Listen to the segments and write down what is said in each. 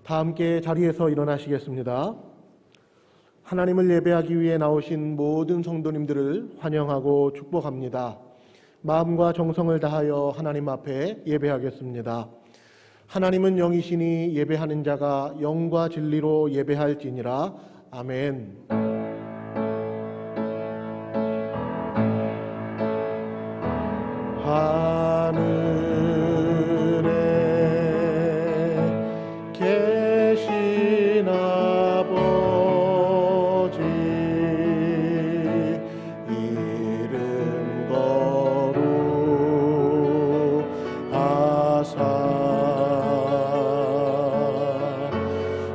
다 함께 자리에서 일어나시겠습니다. 하나님을 예배하기 위해 나오신 모든 성도님들을 환영하고 축복합니다. 마음과 정성을 다하여 하나님 앞에 예배하겠습니다. 하나님은 영이시니 예배하는 자가 영과 진리로 예배할지니라. 아멘. 하늘에 계신 아버지 이름 거룩하사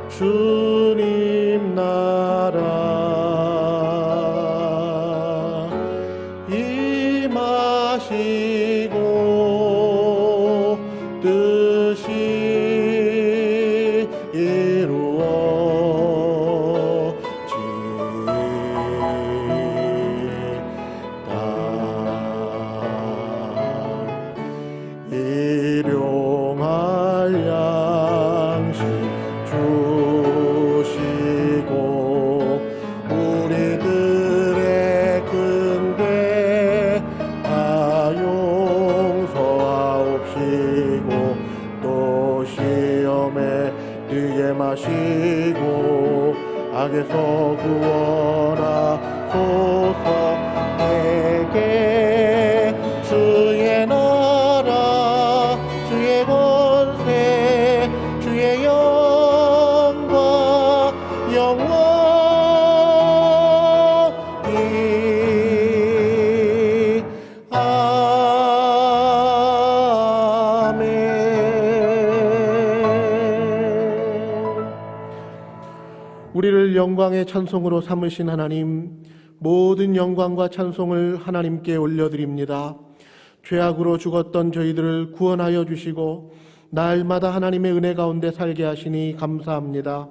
주님 나라 임하시고 뜻이 이루어지다. 일용할 양식 주시고 우리들의 근대 다 용서하옵시고 또 시험에 들게 마시고 악에서 구원하소서. 내게 주의 나라 주의 권세 주의 영광 영원히 아멘. 우리를 영광의 찬송으로 삼으신 하나님, 모든 영광과 찬송을 하나님께 올려드립니다. 죄악으로 죽었던 저희들을 구원하여 주시고 날마다 하나님의 은혜 가운데 살게 하시니 감사합니다.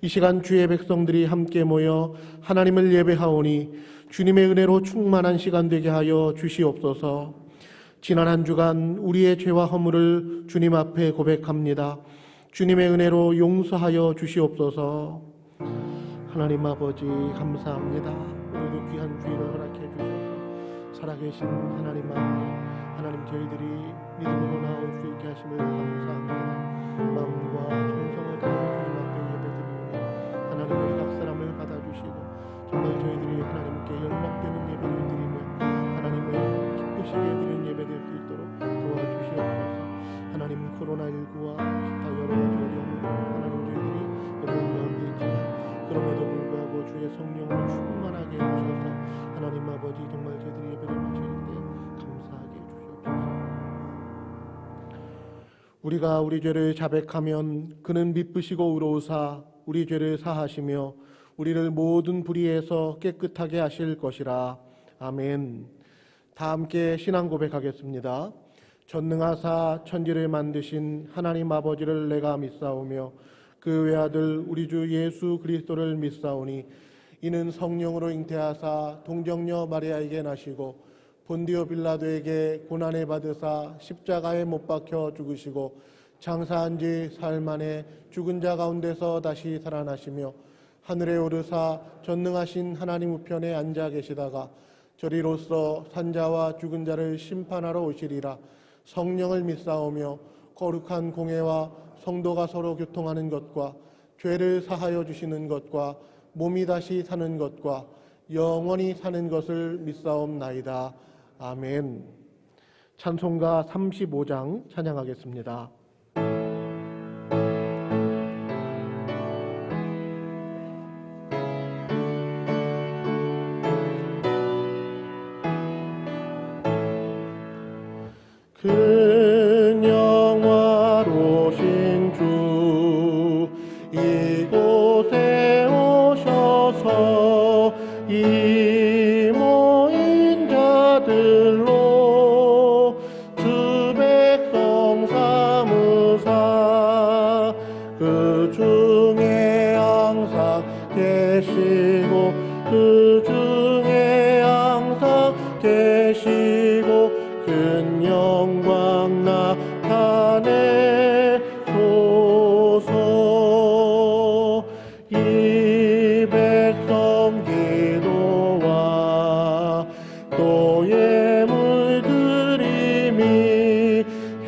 이 시간 주의 백성들이 함께 모여 하나님을 예배하오니 주님의 은혜로 충만한 시간 되게 하여 주시옵소서. 지난 한 주간 우리의 죄와 허물을 주님 앞에 고백합니다. 주님의 은혜로 용서하여 주시옵소서. 하나님 아버지 감사합니다. 오늘도 귀한 주일을 허락해 주셔서 살아계신 하나님 아버지, 하나님 저희들이 믿음으로 나올 수 있게 하심을 감사합니다. 마음과 정성을 다해 주님 앞에 예배드리니 하나님의 각 사람을 받아주시고 정말 저희들이 하나님께 연락되는 예배를 드리며 하나님의 기쁘시게 드리는 예배 될 수 있도록 도와주시옵소서. 하나님 코로나19와 기타 여러 가지 어려움으로 하나님 저희들이 어려운 가운데 있지만 그럼에도 불구하고 주의 성령으로 충만하게 해주셔서 하나님 아버지 정말 저희들이 예배를 마칠 때 감사하게 해주시옵소서. 우리가 우리 죄를 자백하면 그는 미쁘시고 의로우사 우리 죄를 사하시며 우리를 모든 불의에서 깨끗하게 하실 것이라. 아멘. 다 함께 신앙 고백하겠습니다. 전능하사 천지를 만드신 하나님 아버지를 내가 믿사오며 그 외아들 우리 주 예수 그리스도를 믿사오니 이는 성령으로 잉태하사 동정녀 마리아에게 나시고 본디오 빌라도에게 고난을 받으사 십자가에 못 박혀 죽으시고 장사한 지 사흘 만에 죽은 자 가운데서 다시 살아나시며 하늘에 오르사 전능하신 하나님 우편에 앉아 계시다가 저리로서 산자와 죽은 자를 심판하러 오시리라. 성령을 믿사오며 거룩한 공회와 성도가 서로 교통하는 것과 죄를 사하여 주시는 것과 몸이 다시 사는 것과 영원히 사는 것을 믿사옵나이다. 아멘. 찬송가 35장 찬양하겠습니다. 큰 영화로신 주 이곳에 오셔서 이 모인 자들로 주 백성 삼으사 그 중에 항상 계시고 그 중에 항상 계시고 큰 영광 나타내소서.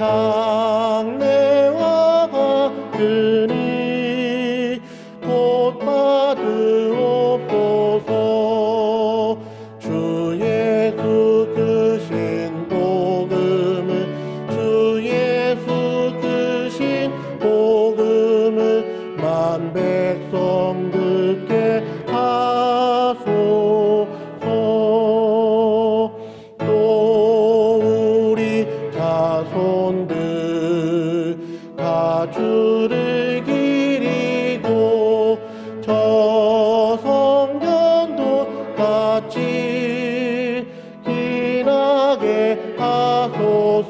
장래와 같으니 곧 받으옵소서. 주 예수 크신 복음을, 주 예수 크신 복음을 만 백성 듣게 하소서. 또 우리 자손들 다 주를 기리고 저 성전도 같이 기나게 하소서.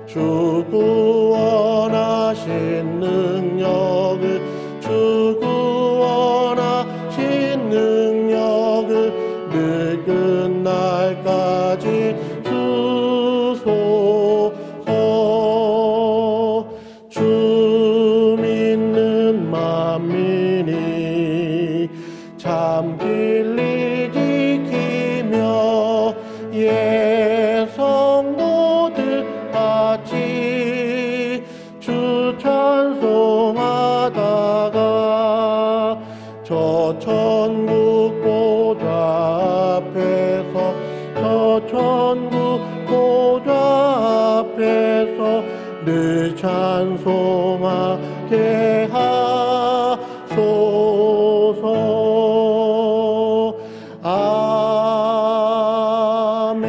주 구원하신 능력을, 주 구원하신 능력을 늙은 날까지 주소서. 주 믿는 만민이 참 진리 지키며 예 성도들 같이 주 찬송하다가 저 천국 보좌 앞에서, 저 천국 보좌 앞에서 늘 찬송하게 하소서. 아멘.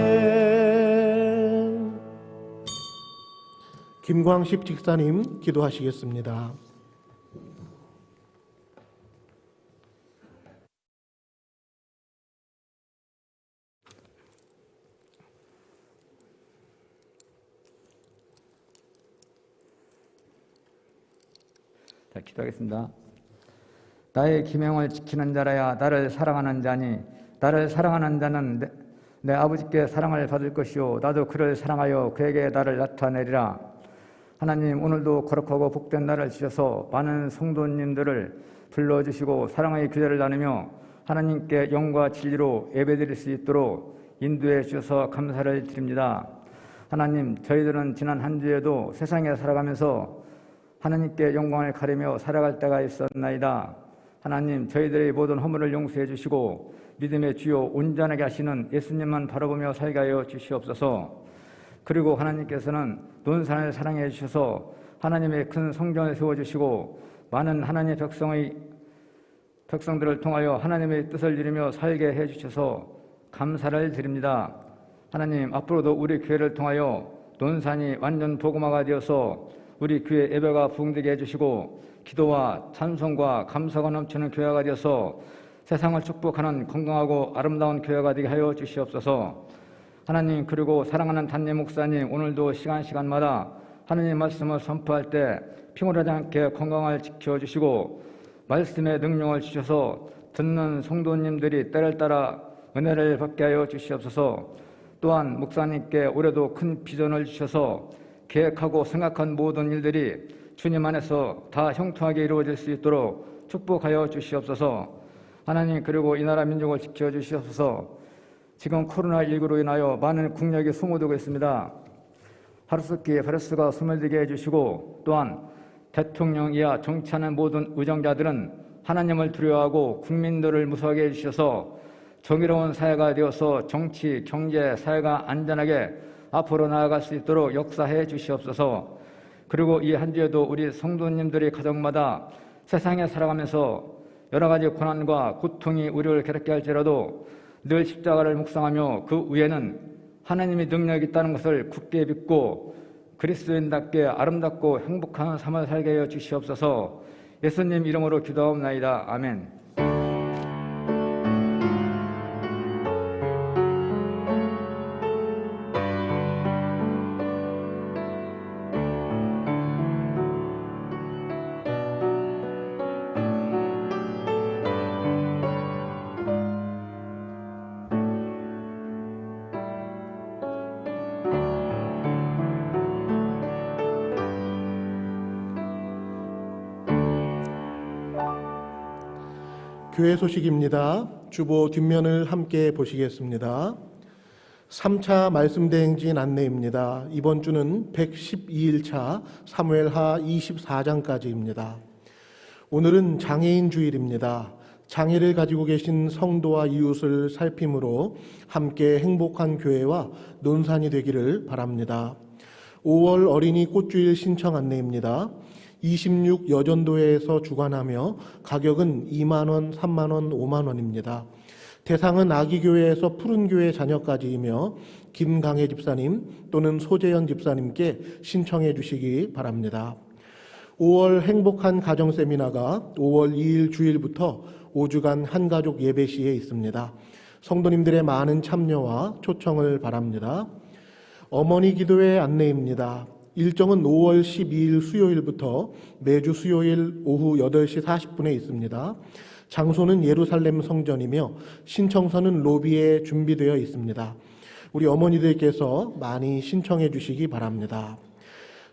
김광식 집사님 기도하시겠습니다. 자, 기도하겠습니다. 나의 기명을 지키는 자라야 나를 사랑하는 자니, 나를 사랑하는 자는 내 아버지께 사랑을 받을 것이요 나도 그를 사랑하여 그에게 나를 나타내리라. 하나님, 오늘도 거룩하고 복된 날을 주셔서 많은 성도님들을 불러주시고 사랑의 교제를 나누며 하나님께 영과 진리로 예배드릴 수 있도록 인도해 주셔서 감사를 드립니다. 하나님, 저희들은 지난 한 주에도 세상에 살아가면서 하나님께 영광을 가리며 살아갈 때가 있었나이다. 하나님, 저희들의 모든 허물을 용서해 주시고 믿음의 주요 온전하게 하시는 예수님만 바라보며 살게 하여 주시옵소서. 그리고 하나님께서는 논산을 사랑해 주셔서 하나님의 큰 성전을 세워주시고 많은 하나님의 백성들을 통하여 하나님의 뜻을 이루며 살게 해주셔서 감사를 드립니다. 하나님, 앞으로도 우리 교회를 통하여 논산이 완전 복음화가 되어서 우리 교회 예배가 부흥되게 해주시고 기도와 찬송과 감사가 넘치는 교회가 되어서 세상을 축복하는 건강하고 아름다운 교회가 되게 하여 주시옵소서. 하나님, 그리고 사랑하는 단임 목사님, 오늘도 시간마다 하나님 말씀을 선포할 때 피곤하지 않게 건강을 지켜주시고 말씀의 능력을 주셔서 듣는 성도님들이 때를 따라 은혜를 받게 하여 주시옵소서. 또한 목사님께 올해도 큰 비전을 주셔서 계획하고 생각한 모든 일들이 주님 안에서 다 형통하게 이루어질 수 있도록 축복하여 주시옵소서. 하나님, 그리고 이 나라 민족을 지켜주시옵소서. 지금 코로나19로 인하여 많은 국력이 소모되고 있습니다. 하루속히 바이러스가 소멸되게 해주시고 또한 대통령 이하 정치하는 모든 의정자들은 하나님을 두려워하고 국민들을 무서워하게 해주셔서 정의로운 사회가 되어서 정치, 경제, 사회가 안전하게 앞으로 나아갈 수 있도록 역사해 주시옵소서. 그리고 이 한 주에도 우리 성도님들의 가정마다 세상에 살아가면서 여러 가지 고난과 고통이 우리를 괴롭게 할지라도 늘 십자가를 묵상하며 그 위에는 하나님의 능력이 있다는 것을 굳게 믿고 그리스도인답게 아름답고 행복한 삶을 살게 하여 주시옵소서. 예수님 이름으로 기도하옵나이다. 아멘. 교회 소식입니다. 주보 뒷면을 함께 보시겠습니다. 3차 말씀 대행진 안내입니다. 이번 주는 112일차 사무엘하 24장까지입니다. 오늘은 장애인 주일입니다. 장애를 가지고 계신 성도와 이웃을 살핌으로 함께 행복한 교회와 논산이 되기를 바랍니다. 5월 어린이 꽃주일 신청 안내입니다. 26 여전도회에서 주관하며 가격은 2만원, 3만원, 5만원입니다. 대상은 아기교회에서 푸른교회 자녀까지이며 김강혜 집사님 또는 소재현 집사님께 신청해 주시기 바랍니다. 5월 행복한 가정 세미나가 5월 2일 주일부터 5주간 한가족 예배 시에 있습니다. 성도님들의 많은 참여와 초청을 바랍니다. 어머니 기도회 안내입니다. 일정은 5월 12일 수요일부터 매주 수요일 오후 8시 40분에 있습니다. 장소는 예루살렘 성전이며 신청서는 로비에 준비되어 있습니다. 우리 어머니들께서 많이 신청해 주시기 바랍니다.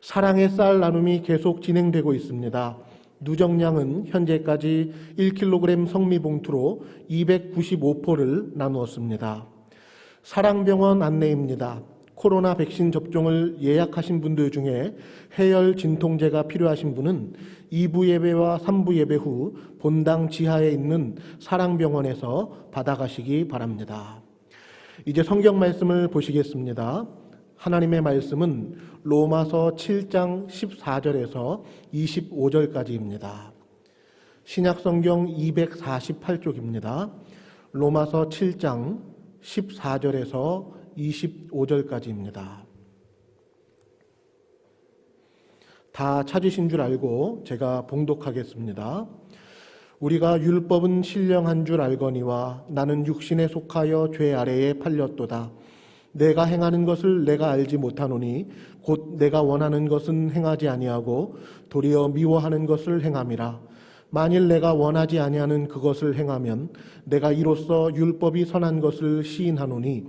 사랑의 쌀 나눔이 계속 진행되고 있습니다. 누정량은 현재까지 1kg 성미봉투로 295포를 나누었습니다. 사랑병원 안내입니다. 코로나 백신 접종을 예약하신 분들 중에 해열 진통제가 필요하신 분은 2부 예배와 3부 예배 후 본당 지하에 있는 사랑병원에서 받아가시기 바랍니다. 이제 성경 말씀을 보시겠습니다. 하나님의 말씀은 로마서 7장 14절에서 25절까지입니다. 신약성경 248쪽입니다. 로마서 7장 14절에서 25절까지입니다. 다 찾으신 줄 알고 제가 봉독하겠습니다. 우리가 율법은 신령한 줄 알거니와 나는 육신에 속하여 죄 아래에 팔렸도다. 내가 행하는 것을 내가 알지 못하노니 곧 내가 원하는 것은 행하지 아니하고 도리어 미워하는 것을 행함이라. 만일 내가 원하지 아니하는 그것을 행하면 내가 이로써 율법이 선한 것을 시인하노니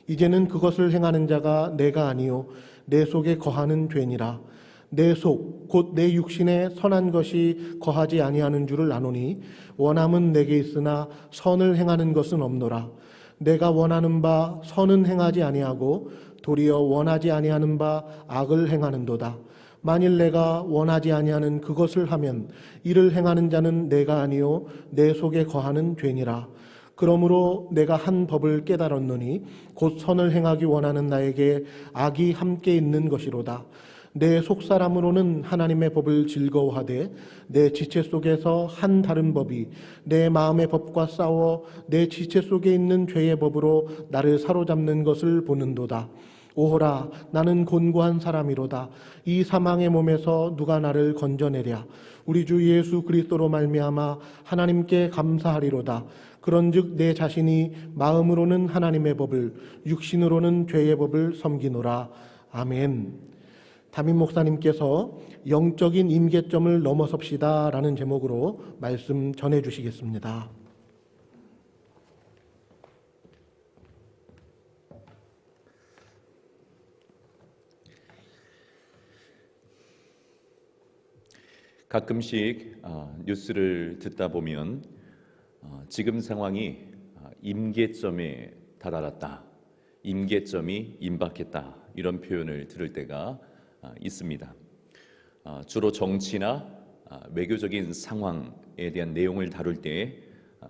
이제는 그것을 행하는 자가 내가 아니요 내 속에 거하는 죄니라. 내 속 곧 내 육신에 선한 것이 거하지 아니하는 줄을 아노니 원함은 내게 있으나 선을 행하는 것은 없노라. 내가 원하는 바 선은 행하지 아니하고 도리어 원하지 아니하는 바 악을 행하는도다. 만일 내가 원하지 아니하는 그것을 하면 이를 행하는 자는 내가 아니요 내 속에 거하는 죄니라. 그러므로 내가 한 법을 깨달았노니 곧 선을 행하기 원하는 나에게 악이 함께 있는 것이로다. 내 속사람으로는 하나님의 법을 즐거워하되 내 지체 속에서 한 다른 법이 내 마음의 법과 싸워 내 지체 속에 있는 죄의 법으로 나를 사로잡는 것을 보는도다. 오호라, 나는 곤고한 사람이로다. 이 사망의 몸에서 누가 나를 건져내랴. 우리 주 예수 그리스도로 말미암아 하나님께 감사하리로다. 그런즉 내 자신이 마음으로는 하나님의 법을 육신으로는 죄의 법을 섬기노라. 아멘. 담임 목사님께서 영적인 임계점을 넘어섭시다 라는 제목으로 말씀 전해 주시겠습니다. 가끔씩 뉴스를 듣다 보면 지금 상황이 임계점에 다다랐다, 임계점이 임박했다 이런 표현을 들을 때가 있습니다. 주로 정치나 외교적인 상황에 대한 내용을 다룰 때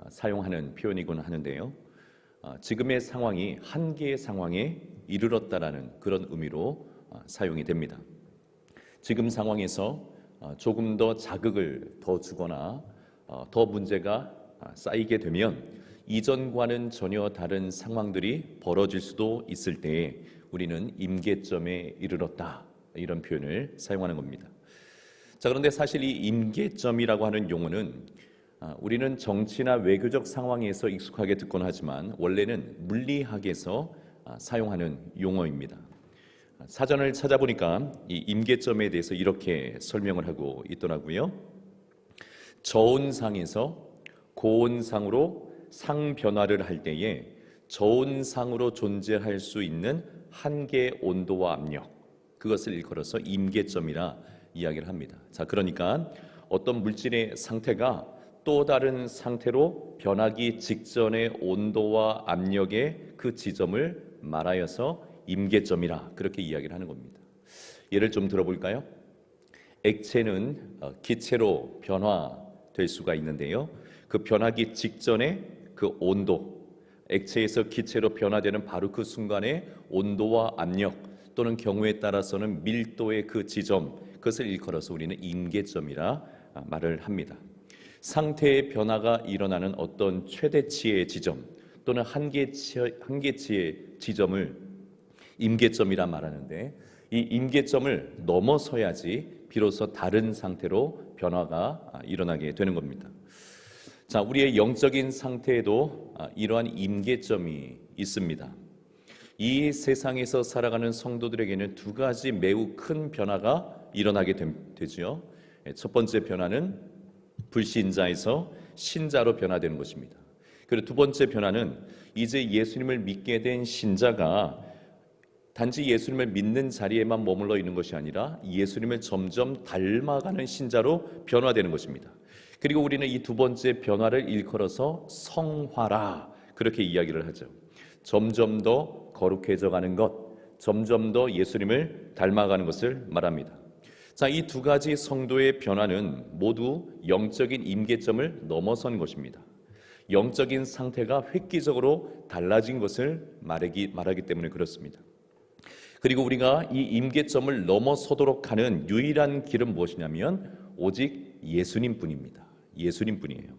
사용하는 표현이곤 하는데요. 지금의 상황이 한계의 상황에 이르렀다라는 그런 의미로 사용이 됩니다. 지금 상황에서 조금 더 자극을 더 주거나 더 문제가 쌓이게 되면 이전과는 전혀 다른 상황들이 벌어질 수도 있을 때에 우리는 임계점에 이르렀다 이런 표현을 사용하는 겁니다. 자, 그런데 사실 이 임계점이라고 하는 용어는 우리는 정치나 외교적 상황에서 익숙하게 듣곤 하지만 원래는 물리학에서 사용하는 용어입니다. 사전을 찾아보니까 이 임계점에 대해서 이렇게 설명을 하고 있더라고요. 저온상에서 고온상으로 상 변화를 할 때에 저온상으로 존재할 수 있는 한계 온도와 압력, 그것을 일컬어서 임계점이라 이야기를 합니다. 자, 그러니까 어떤 물질의 상태가 또 다른 상태로 변하기 직전의 온도와 압력의 그 지점을 말하여서 임계점이라 그렇게 이야기를 하는 겁니다. 예를 좀 들어볼까요? 액체는 기체로 변화될 수가 있는데요. 그 변하기 직전에 그 온도, 액체에서 기체로 변화되는 바로 그 순간의 온도와 압력 또는 경우에 따라서는 밀도의 그 지점, 그것을 일컬어서 우리는 임계점이라 말을 합니다. 상태의 변화가 일어나는 어떤 최대치의 지점 또는 한계치의 지점을 임계점이라 말하는데, 이 임계점을 넘어서야지 비로소 다른 상태로 변화가 일어나게 되는 겁니다. 자, 우리의 영적인 상태에도 이러한 임계점이 있습니다. 이 세상에서 살아가는 성도들에게는 두 가지 매우 큰 변화가 일어나게 되죠. 첫 번째 변화는 불신자에서 신자로 변화되는 것입니다. 그리고 두 번째 변화는 이제 예수님을 믿게 된 신자가 단지 예수님을 믿는 자리에만 머물러 있는 것이 아니라 예수님을 점점 닮아가는 신자로 변화되는 것입니다. 그리고 우리는 이 두 번째 변화를 일컬어서 성화라 그렇게 이야기를 하죠. 점점 더 거룩해져 가는 것, 점점 더 예수님을 닮아가는 것을 말합니다. 자, 이 두 가지 성도의 변화는 모두 영적인 임계점을 넘어선 것입니다. 영적인 상태가 획기적으로 달라진 것을 말하기 때문에 그렇습니다. 그리고 우리가 이 임계점을 넘어서도록 하는 유일한 길은 무엇이냐면 오직 예수님뿐입니다. 예수님뿐이에요.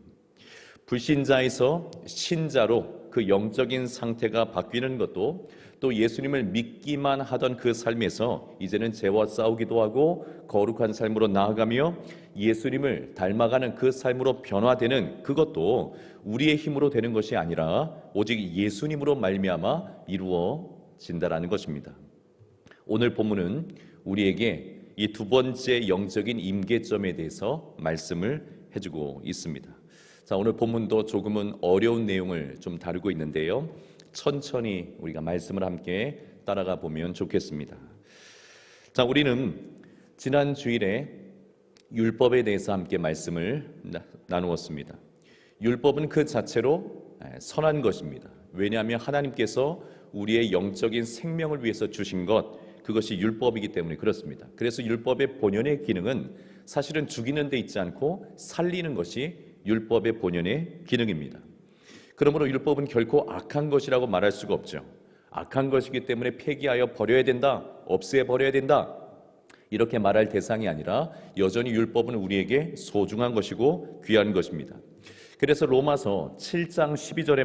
불신자에서 신자로 그 영적인 상태가 바뀌는 것도 또 예수님을 믿기만 하던 그 삶에서 이제는 죄와 싸우기도 하고 거룩한 삶으로 나아가며 예수님을 닮아가는 그 삶으로 변화되는 그것도 우리의 힘으로 되는 것이 아니라 오직 예수님으로 말미암아 이루어진다라는 것입니다. 오늘 본문은 우리에게 이 두 번째 영적인 임계점에 대해서 말씀을 해주고 있습니다. 자, 오늘 본문도 조금은 어려운 내용을 좀 다루고 있는데요. 천천히 우리가 말씀을 함께 따라가 보면 좋겠습니다. 자, 우리는 지난 주일에 율법에 대해서 함께 말씀을 나누었습니다. 율법은 그 자체로 선한 것입니다. 왜냐하면 하나님께서 우리의 영적인 생명을 위해서 주신 것, 그것이 율법이기 때문에 그렇습니다. 그래서 율법의 본연의 기능은 사실은 죽이는 데 있지 않고 살리는 것이 율법의 본연의 기능입니다. 그러므로 율법은 결코 악한 것이라고 말할 수가 없죠. 악한 것이기 때문에 폐기하여 버려야 된다, 없애버려야 된다, 이렇게 말할 대상이 아니라 여전히 율법은 우리에게 소중한 것이고 귀한 것입니다. 그래서 로마서 7장 12절의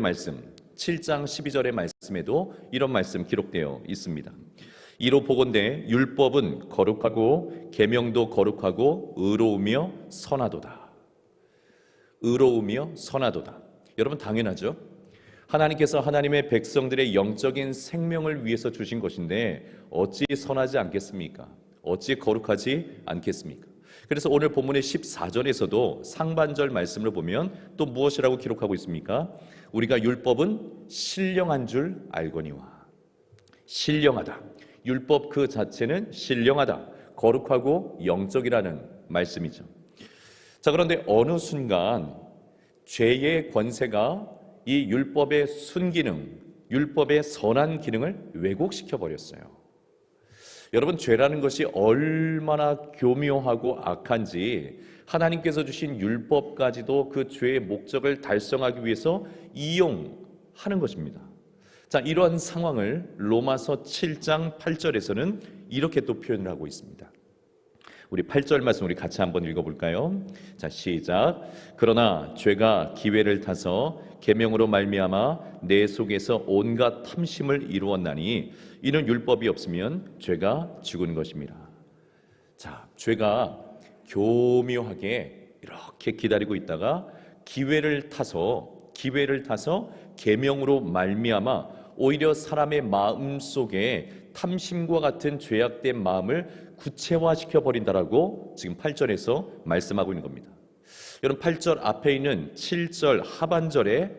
말씀에도 이런 말씀 기록되어 있습니다. 이로 보건대 율법은 거룩하고 계명도 거룩하고 의로우며 선하도다. 의로우며 선하도다. 여러분, 당연하죠. 하나님께서 하나님의 백성들의 영적인 생명을 위해서 주신 것인데 어찌 선하지 않겠습니까? 어찌 거룩하지 않겠습니까? 그래서 오늘 본문의 14절에서도 상반절 말씀을 보면 또 무엇이라고 기록하고 있습니까? 우리가 율법은 신령한 줄 알거니와. 신령하다. 율법 그 자체는 신령하다, 거룩하고 영적이라는 말씀이죠. 자, 그런데 어느 순간 죄의 권세가 이 율법의 순기능, 율법의 선한 기능을 왜곡시켜 버렸어요. 여러분, 죄라는 것이 얼마나 교묘하고 악한지 하나님께서 주신 율법까지도 그 죄의 목적을 달성하기 위해서 이용하는 것입니다. 자, 이러한 상황을 로마서 7장 8절에서는 이렇게 또 표현을 하고 있습니다. 우리 8절 말씀 우리 같이 한번 읽어볼까요? 자, 시작. 그러나 죄가 기회를 타서 계명으로 말미암아 내 속에서 온갖 탐심을 이루었나니 이는 율법이 없으면 죄가 죽은 것입니다. 자, 죄가 교묘하게 이렇게 기다리고 있다가 기회를 타서 계명으로 말미암아 오히려 사람의 마음 속에 탐심과 같은 죄악된 마음을 구체화시켜 버린다라고 지금 8절에서 말씀하고 있는 겁니다. 여러분, 8절 앞에 있는 7절 하반절에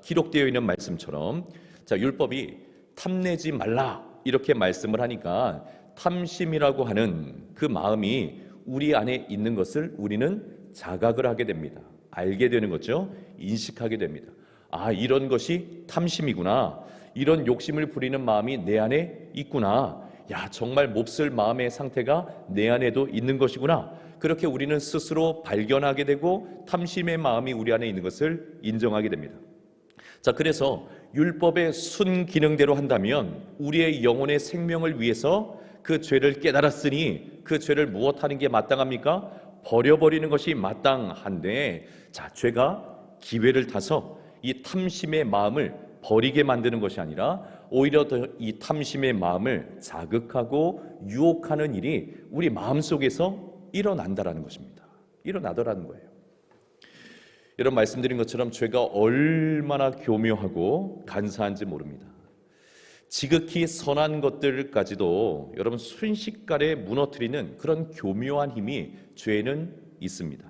기록되어 있는 말씀처럼 자, 율법이 탐내지 말라 이렇게 말씀을 하니까 탐심이라고 하는 그 마음이 우리 안에 있는 것을 우리는 자각을 하게 됩니다. 알게 되는 거죠. 인식하게 됩니다. 아, 이런 것이 탐심이구나. 이런 욕심을 부리는 마음이 내 안에 있구나. 야, 정말 몹쓸 마음의 상태가 내 안에도 있는 것이구나. 그렇게 우리는 스스로 발견하게 되고 탐심의 마음이 우리 안에 있는 것을 인정하게 됩니다. 자, 그래서 율법의 순기능대로 한다면 우리의 영혼의 생명을 위해서 그 죄를 깨달았으니 그 죄를 무엇하는 게 마땅합니까? 버려버리는 것이 마땅한데, 자, 죄가 기회를 타서 이 탐심의 마음을 버리게 만드는 것이 아니라 오히려 더 이 탐심의 마음을 자극하고 유혹하는 일이 우리 마음속에서 일어난다라는 것입니다. 일어나더라는 거예요. 이런 말씀드린 것처럼 죄가 얼마나 교묘하고 간사한지 모릅니다. 지극히 선한 것들까지도 여러분 순식간에 무너뜨리는 그런 교묘한 힘이 죄에는 있습니다.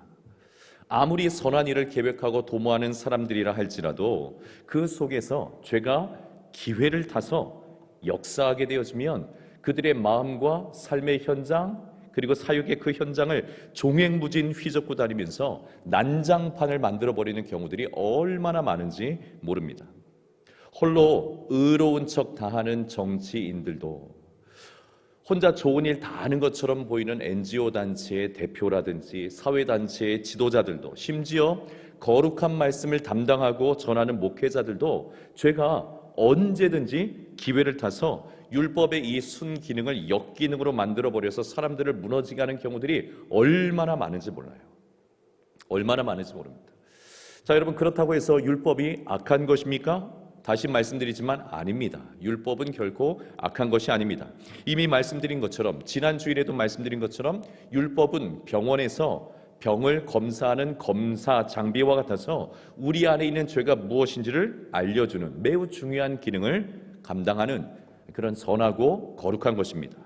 아무리 선한 일을 계획하고 도모하는 사람들이라 할지라도 그 속에서 죄가 기회를 타서 역사하게 되어지면 그들의 마음과 삶의 현장 그리고 사역의 그 현장을 종횡무진 휘젓고 다니면서 난장판을 만들어버리는 경우들이 얼마나 많은지 모릅니다. 홀로 의로운 척 다하는 정치인들도, 혼자 좋은 일 다 하는 것처럼 보이는 NGO 단체의 대표라든지 사회단체의 지도자들도, 심지어 거룩한 말씀을 담당하고 전하는 목회자들도 죄가 언제든지 기회를 타서 율법의 이 순기능을 역기능으로 만들어버려서 사람들을 무너지게 하는 경우들이 얼마나 많은지 몰라요. 얼마나 많은지 모릅니다. 자, 여러분, 그렇다고 해서 율법이 악한 것입니까? 다시 말씀드리지만 아닙니다. 율법은 결코 악한 것이 아닙니다. 이미 말씀드린 것처럼, 지난 주일에도 말씀드린 것처럼 율법은 병원에서 병을 검사하는 검사 장비와 같아서 우리 안에 있는 죄가 무엇인지를 알려주는 매우 중요한 기능을 감당하는 그런 선하고 거룩한 것입니다.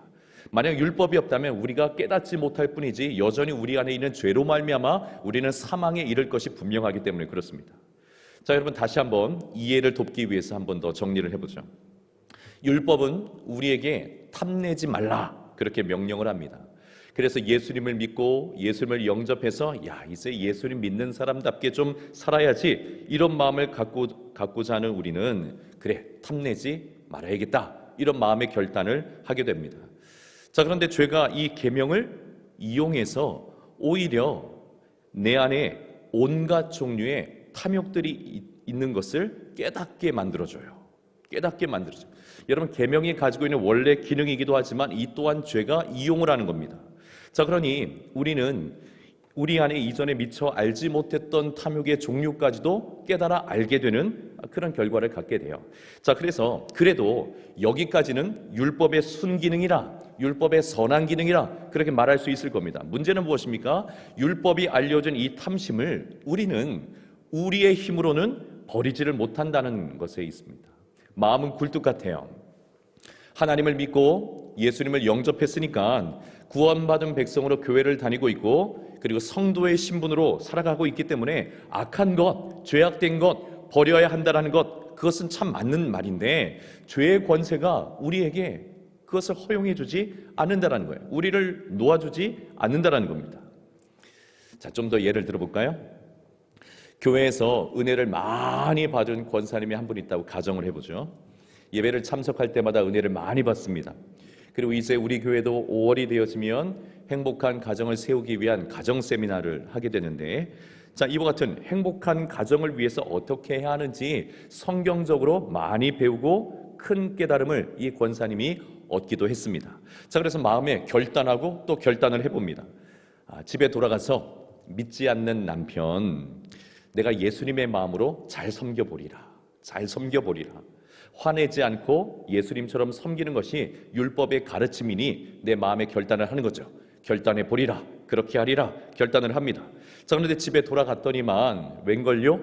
만약 율법이 없다면 우리가 깨닫지 못할 뿐이지 여전히 우리 안에 있는 죄로 말미암아 우리는 사망에 이를 것이 분명하기 때문에 그렇습니다. 자, 여러분, 다시 한번 이해를 돕기 위해서 한 번 더 정리를 해보죠. 율법은 우리에게 탐내지 말라 그렇게 명령을 합니다. 그래서 예수님을 믿고 예수님을 영접해서 야, 이제 예수님 믿는 사람답게 좀 살아야지, 이런 마음을 갖고자 하는 우리는 그래, 탐내지 말아야겠다, 이런 마음의 결단을 하게 됩니다. 자, 그런데 죄가 이 계명을 이용해서 오히려 내 안에 온갖 종류의 탐욕들이 있는 것을 깨닫게 만들어줘요. 깨닫게 만들어줘요. 여러분, 계명이 가지고 있는 원래 기능이기도 하지만 이 또한 죄가 이용을 하는 겁니다. 자, 그러니 우리는 우리 안에 이전에 미처 알지 못했던 탐욕의 종류까지도 깨달아 알게 되는 그런 결과를 갖게 돼요. 자, 그래서 그래도 여기까지는 율법의 순기능이라, 율법의 선한 기능이라 그렇게 말할 수 있을 겁니다. 문제는 무엇입니까? 율법이 알려준 이 탐심을 우리는 우리의 힘으로는 버리지를 못한다는 것에 있습니다. 마음은 굴뚝 같아요. 하나님을 믿고 예수님을 영접했으니까 구원받은 백성으로 교회를 다니고 있고 그리고 성도의 신분으로 살아가고 있기 때문에 악한 것, 죄악된 것 버려야 한다는 것, 그것은 참 맞는 말인데 죄의 권세가 우리에게 그것을 허용해 주지 않는다는 거예요. 우리를 놓아주지 않는다는 겁니다. 자, 좀 더 예를 들어볼까요? 교회에서 은혜를 많이 받은 권사님이 한 분 있다고 가정을 해보죠. 예배를 참석할 때마다 은혜를 많이 받습니다. 그리고 이제 우리 교회도 5월이 되어지면 행복한 가정을 세우기 위한 가정 세미나를 하게 되는데, 자, 이와 같은 행복한 가정을 위해서 어떻게 해야 하는지 성경적으로 많이 배우고 큰 깨달음을 이 권사님이 얻기도 했습니다. 자, 그래서 마음에 결단하고 또 결단을 해봅니다. 집에 돌아가서 믿지 않는 남편, 내가 예수님의 마음으로 잘 섬겨보리라. 잘 섬겨보리라. 화내지 않고 예수님처럼 섬기는 것이 율법의 가르침이니 내 마음의 결단을 하는 거죠. 결단해 보리라. 그렇게 하리라. 결단을 합니다. 자, 그런데 집에 돌아갔더니만 웬걸요?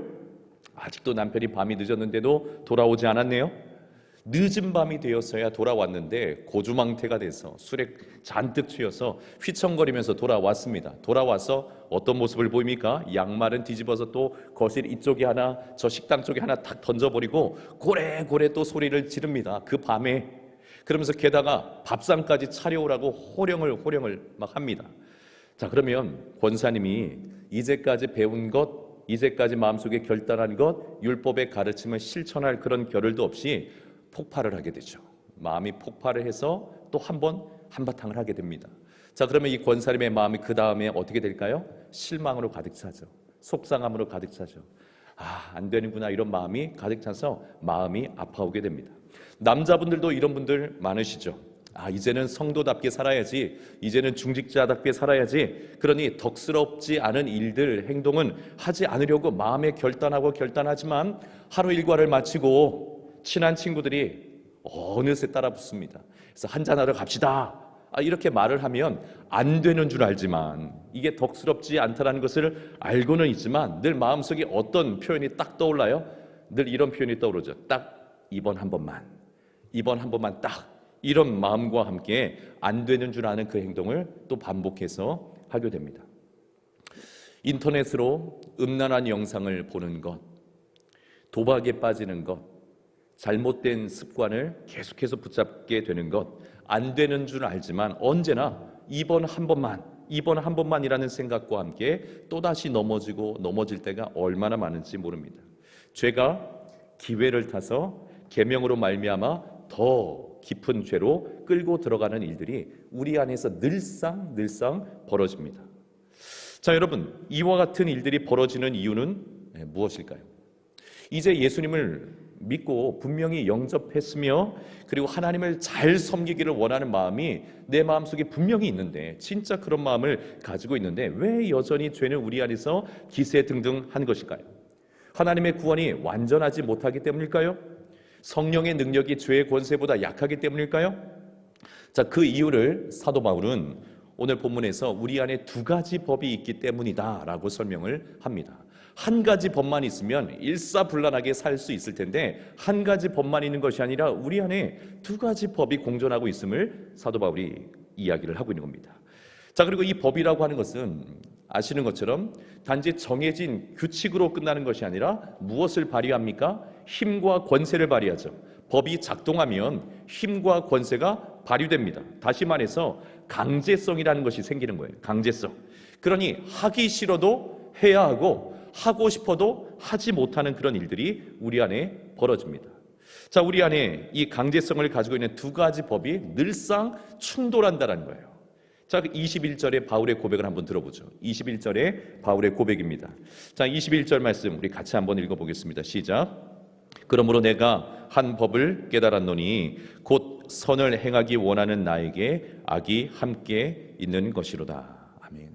아직도 남편이 밤이 늦었는데도 돌아오지 않았네요. 늦은 밤이 되었어야 돌아왔는데 고주망태가 돼서 술에 잔뜩 취해서 휘청거리면서 돌아왔습니다. 돌아와서 어떤 모습을 보입니까? 양말은 뒤집어서 또 거실 이쪽에 하나, 저 식당 쪽에 하나 탁 던져버리고 고래고래 또 소리를 지릅니다. 그 밤에. 그러면서 게다가 밥상까지 차려오라고 호령을 막 합니다. 자, 그러면 권사님이 이제까지 배운 것, 이제까지 마음속에 결단한 것, 율법의 가르침을 실천할 그런 겨를도 없이 폭발을 하게 되죠. 마음이 폭발을 해서 또 한 번 한바탕을 하게 됩니다. 자, 그러면 이 권사님의 마음이 그 다음에 어떻게 될까요? 실망으로 가득 차죠. 속상함으로 가득 차죠. 안 되는구나, 이런 마음이 가득 차서 마음이 아파오게 됩니다. 남자분들도 이런 분들 많으시죠. 이제는 성도답게 살아야지, 이제는 중직자답게 살아야지, 그러니 덕스럽지 않은 일들, 행동은 하지 않으려고 마음에 결단하지만 하루 일과를 마치고 친한 친구들이 어느새 따라붙습니다. 그래서 한잔하러 갑시다, 이렇게 말을 하면 안 되는 줄 알지만, 이게 덕스럽지 않다는 것을 알고는 있지만 늘 마음속에 어떤 표현이 딱 떠올라요? 늘 이런 표현이 떠오르죠. 딱 이번 한 번만 딱, 이런 마음과 함께 안 되는 줄 아는 그 행동을 또 반복해서 하게 됩니다. 인터넷으로 음란한 영상을 보는 것, 도박에 빠지는 것, 잘못된 습관을 계속해서 붙잡게 되는 것, 안 되는 줄 알지만 언제나 이번 한 번만이라는 생각과 함께 또다시 넘어질 때가 얼마나 많은지 모릅니다. 죄가 기회를 타서 계명으로 말미암아 더 깊은 죄로 끌고 들어가는 일들이 우리 안에서 늘상 벌어집니다. 자, 여러분, 이와 같은 일들이 벌어지는 이유는 무엇일까요? 이제 예수님을 믿고 분명히 영접했으며 그리고 하나님을 잘 섬기기를 원하는 마음이 내 마음속에 분명히 있는데, 진짜 그런 마음을 가지고 있는데 왜 여전히 죄는 우리 안에서 기세등등한 것일까요? 하나님의 구원이 완전하지 못하기 때문일까요? 성령의 능력이 죄의 권세보다 약하기 때문일까요? 자, 그 이유를 사도 바울은 오늘 본문에서 우리 안에 두 가지 법이 있기 때문이다 라고 설명을 합니다. 한 가지 법만 있으면 일사불란하게 살 수 있을 텐데, 한 가지 법만 있는 것이 아니라 우리 안에 두 가지 법이 공존하고 있음을 사도 바울이 이야기를 하고 있는 겁니다. 자, 그리고 이 법이라고 하는 것은 아시는 것처럼 단지 정해진 규칙으로 끝나는 것이 아니라 무엇을 발휘합니까? 힘과 권세를 발휘하죠. 법이 작동하면 힘과 권세가 발휘됩니다. 다시 말해서 강제성이라는 것이 생기는 거예요. 강제성. 그러니 하기 싫어도 해야 하고 하고 싶어도 하지 못하는 그런 일들이 우리 안에 벌어집니다. 자, 우리 안에 이 강제성을 가지고 있는 두 가지 법이 늘상 충돌한다는 거예요. 자, 21절의 바울의 고백을 한번 들어보죠. 21절의 바울의 고백입니다. 자, 21절 말씀 우리 같이 한번 읽어보겠습니다. 시작. 그러므로 내가 한 법을 깨달았노니 곧 선을 행하기 원하는 나에게 악이 함께 있는 것이로다. 아멘.